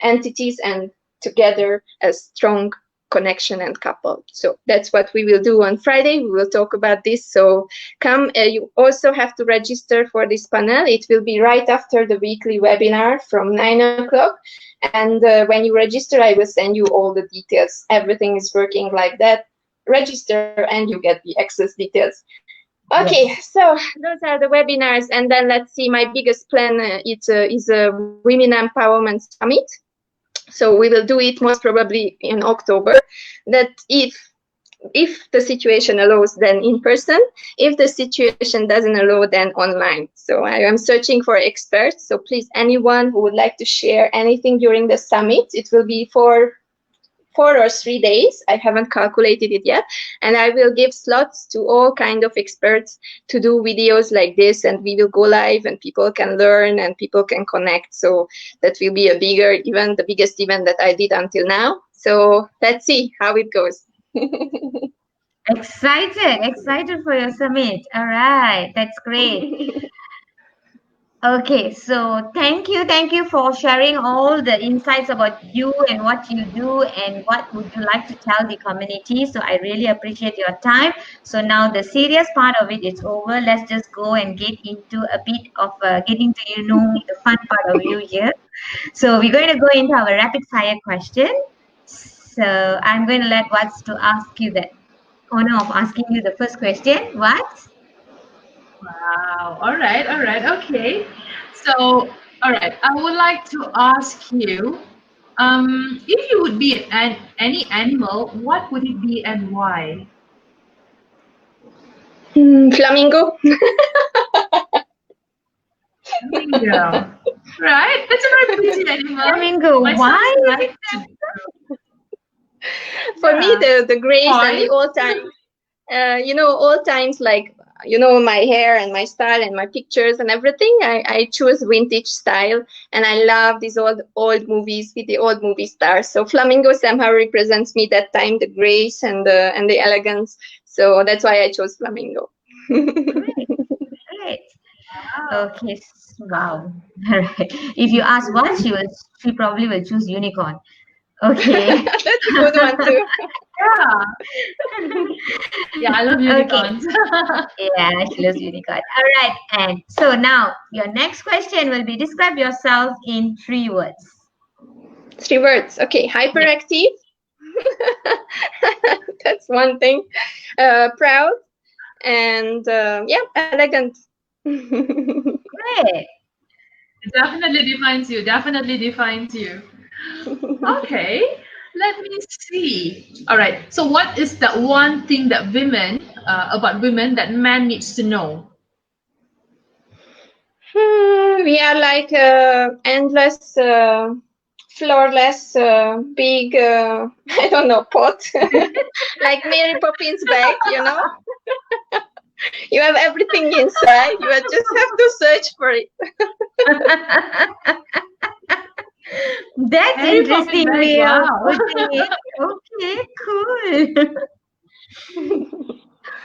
entities and together as strong connection and couple. So that's what we will do on Friday. We will talk about this. So come, you also have to register for this panel. It will be right after the weekly webinar from 9 o'clock. And when you register, I will send you all the details. Everything is working like that. Register and you get the access details. Okay, yes. So those are the webinars. And then let's see, my biggest plan is a Women Empowerment Summit. So we will do it most probably in October. That if the situation allows, then in person. If the situation doesn't allow, then online. So I am searching for experts. So please, anyone who would like to share anything during the summit, it will be for 4 or 3 days. I haven't calculated it yet. And I will give slots to all kind of experts to do videos like this. And we will go live and people can learn and people can connect. So that will be a bigger event, the biggest event that I did until now. So let's see how it goes. Excited for your summit. All right, that's great. Okay, so thank you for sharing all the insights about you and what you do and what would you like to tell the community. So I really appreciate your time. So now the serious part of it is over. Let's just go and get into a bit of getting to know the fun part of you here. So we're going to go into our rapid fire question. So I'm going to let Watts to ask you the honor of asking you the first question. What? Wow. All right. Okay. So, all right. I would like to ask you, if you would be any animal, what would it be and why? Flamingo. Flamingo. Right? That's a very pretty animal. Flamingo. Why? Like For me, the grace and the old times, old times, like, my hair and my style and my pictures and everything, I choose vintage style. And I love these old movies with the old movie stars. So Flamingo somehow represents me that time, the grace and the elegance. So that's why I chose Flamingo. Great. Okay. Wow. All right. If you ask what, she probably will choose unicorn. Okay. That's a good one too. Yeah, I love unicorns. Yeah, she loves unicorn. All right. And so now your next question will be describe yourself in 3 words. 3 words. Okay. Hyperactive. That's one thing. Proud and elegant. Great. It definitely defines you. Okay, let me see. All right. So, what is that one thing that about women that man needs to know? We are like endless, floorless, big, I don't know, pot, like Mary Poppins bag, You have everything inside. You just have to search for it. That's Mary interesting Poppins way bag, of wow. putting it. Okay, cool.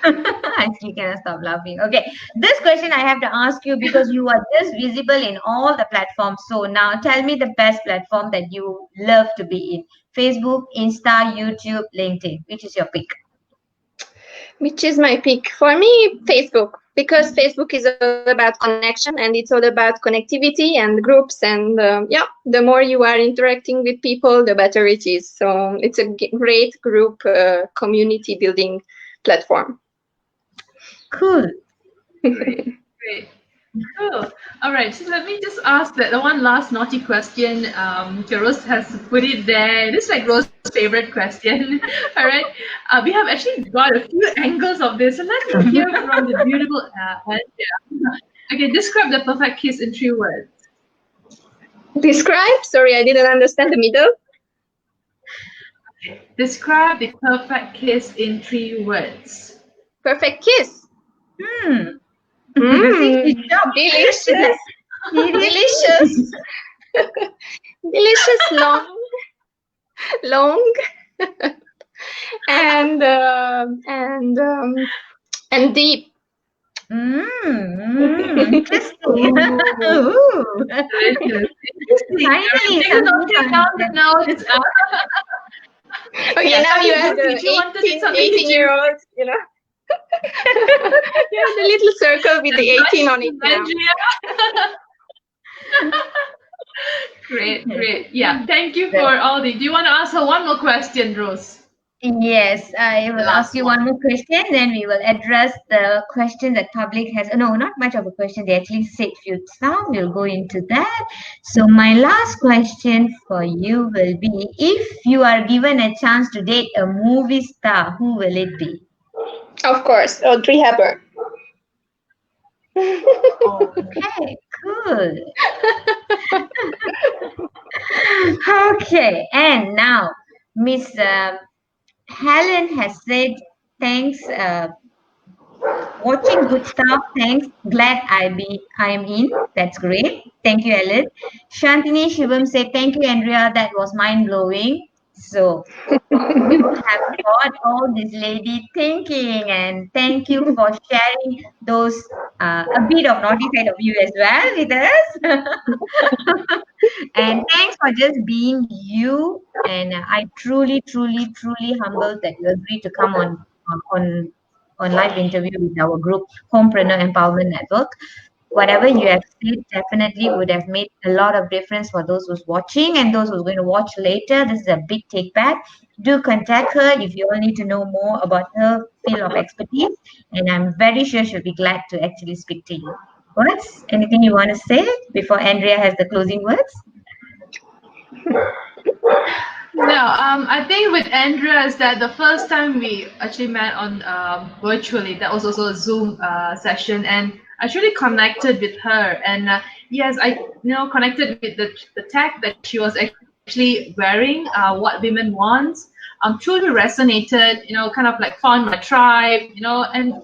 I still cannot stop laughing. Okay, this question I have to ask you because you are just visible in all the platforms. So now tell me the best platform that you love to be in. Facebook, Insta, YouTube, LinkedIn. Which is your pick? Which is my pick? For me, Facebook. Because Facebook is all about connection and it's all about connectivity and groups. And the more you are interacting with people, the better it is. So it's a great group community building platform. Cool. Great. Cool. All right. So let me just ask that the one last naughty question. Rose has put it there. This is like Rose's favorite question. All right. We have actually got a few angles of this. So let me hear from the beautiful Andrea. Okay. Describe the perfect kiss in 3 words. Describe? Sorry, I didn't understand the middle. Describe the perfect kiss in 3 words. Perfect kiss. Delicious. Delicious. Delicious. Delicious, long, and deep. Interesting. Ooh. Finally, Take a note down the notes. Okay, Yeah, now you if have the you want to do something 18-year-old, you know. You have the little circle with the 18 on it now. Great. Yeah, thank you for all the. Do you want to ask her one more question, Rose? Yes, I will ask you one more question, then we will address the question that public has. No, not much of a question. They actually said few stuff. We'll go into that. So my last question for you will be: if you are given a chance to date a movie star, who will it be? Of course, Audrey Hepburn. Okay, cool. Okay, and now Miss Helen has said, thanks, watching good stuff. Thanks. Glad I'm in. That's great. Thank you, Helen. Shantini Shivam said, thank you, Andrea. That was mind blowing. So you have got all this lady thinking, and thank you for sharing those a bit of naughty side of you as well with us. And thanks for just being you. And I truly humbled that you agreed to come on on live interview with our group, Homepreneur Empowerment Network. Whatever you have said definitely would have made a lot of difference for those who's watching and those who's going to watch later. This is a big take back. Do contact her if you all need to know more about her field of expertise. And I'm very sure she'll be glad to actually speak to you. Words? Anything you want to say before Andrea has the closing words? No, I think with Andrea is that the first time we actually met on virtually, that was also a Zoom session, and I actually connected with her. And yes, I connected with the tag that she was actually wearing, what women want. Truly resonated. Kind of like found my tribe. And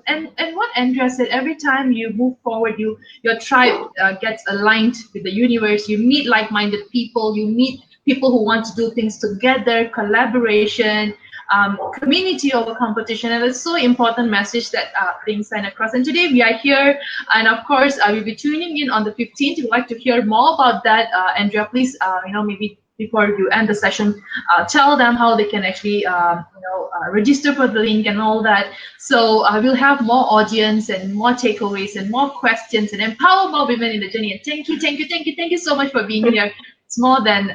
what Andrea said, every time you move forward, your tribe gets aligned with the universe. You meet like-minded people. You meet people who want to do things together, collaboration, community over competition. And it's so important message that being sent across. And today we are here, and of course I will be tuning in on the 15th. If you'd like to hear more about that, Andrea, please, maybe before you end the session, tell them how they can actually, register for the link and all that. So we'll have more audience and more takeaways and more questions and empower more women in the journey. And thank you so much for being here. It's more than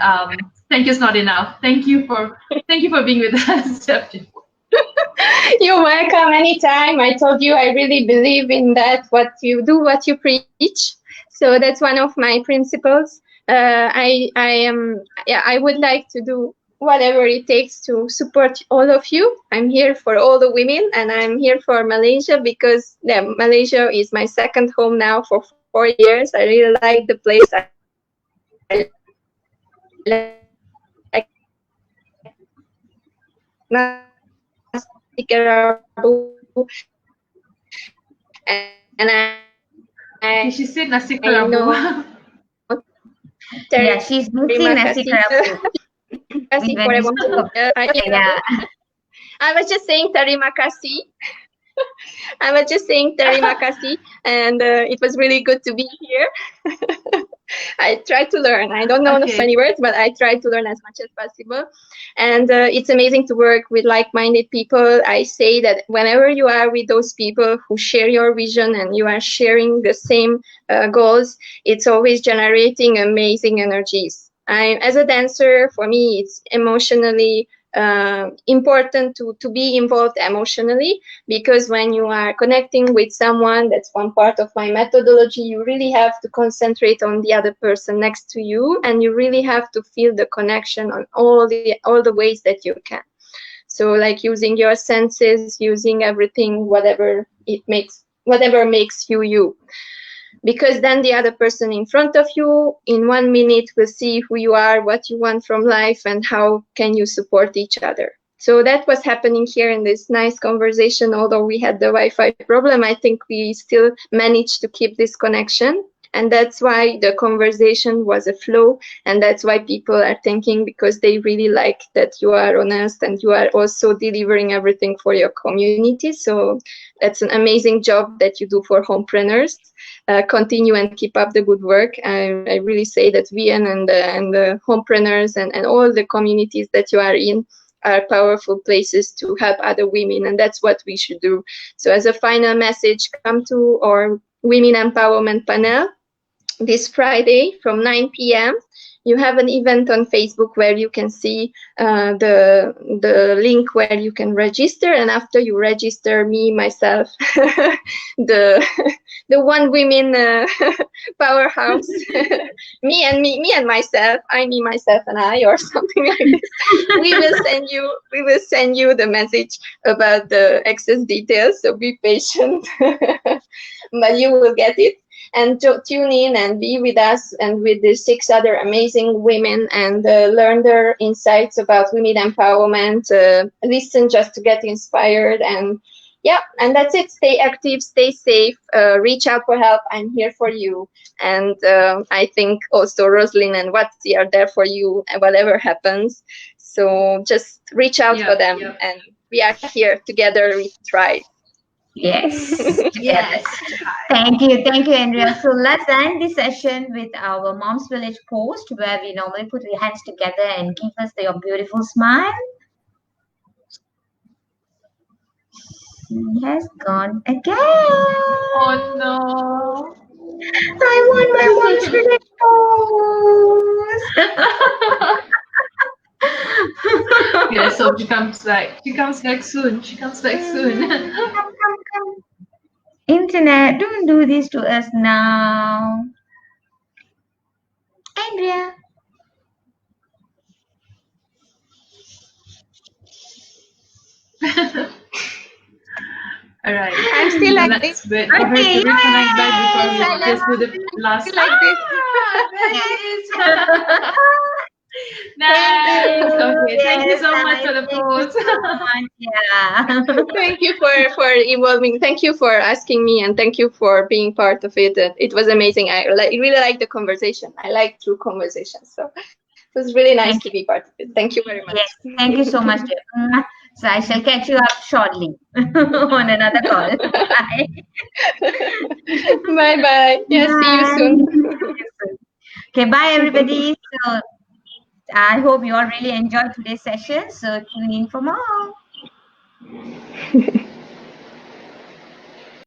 thank you is not enough. Thank you for being with us. You're welcome anytime. I told you I really believe in that, what you do, what you preach. So that's one of my principles. I would like to do whatever it takes to support all of you. I'm here for all the women, and I'm here for Malaysia because Malaysia is my second home now for 4 years. I really like the place. I like and She said nasi kerabu. Yeah, she's missing nasi kerabu. I was just saying terima kasih. Terima kasih, and it was really good to be here. I try to learn. I don't know so many words, but I try to learn as much as possible. And it's amazing to work with like-minded people. I say that whenever you are with those people who share your vision and you are sharing the same goals, it's always generating amazing energies. As a dancer, for me, it's emotionally important to be involved emotionally, because when you are connecting with someone, that's one part of my methodology, you really have to concentrate on the other person next to you, and you really have to feel the connection on all the ways that you can. So like using your senses, using everything, whatever makes you you. Because then the other person in front of you in 1 minute will see who you are, what you want from life, and how can you support each other. So that was happening here in this nice conversation. Although we had the Wi-Fi problem, I think we still managed to keep this connection. And that's why the conversation was a flow. And that's why people are thinking, because they really like that you are honest and you are also delivering everything for your community. So that's an amazing job that you do for homepreneurs. Continue and keep up the good work. I really say that VN and the homepreneurs and all the communities that you are in are powerful places to help other women, and that's what we should do. So as a final message, come to our Women Empowerment panel this Friday from 9 p.m. You have an event on Facebook where you can see the link where you can register, and after you register, myself, the one women powerhouse, me and myself, me, myself, and I, or something like this. We will send you the message about the access details. So be patient, but you will get it. And tune in and be with us and with the 6 other amazing women, and learn their insights about women empowerment. Listen just to get inspired, and yeah, and that's it. Stay active, stay safe, reach out for help. I'm here for you. And I think also Rosalind and Watsi are there for you, whatever happens. So just reach out for them, and we are here together. We try. Yes. Yes. Thank you, Andrea. So let's end this session with our Mom's Village post, where we normally put your hands together and give us your beautiful smile. She has gone again. Oh no. I want my Mom's Village post. Yeah, so she comes back. She comes back soon. Come. Internet, don't do this to us now. Andrea. All right. I'm still like this. Wait for her to reconnect back before we just do the last. Like this. Nice. Okay. Thank you so much for the post. Yeah. Thank you for involving. Thank you for asking me, and thank you for being part of it. It was amazing. I really like the conversation. I like true conversations. So it was really nice to be part of it. Thank you very much. Yes, thank you so much, dear. So I shall catch you up shortly on another call. Bye. Bye. Yeah, see you soon. Okay, bye everybody. So I hope you all really enjoyed today's session. So tune in for more.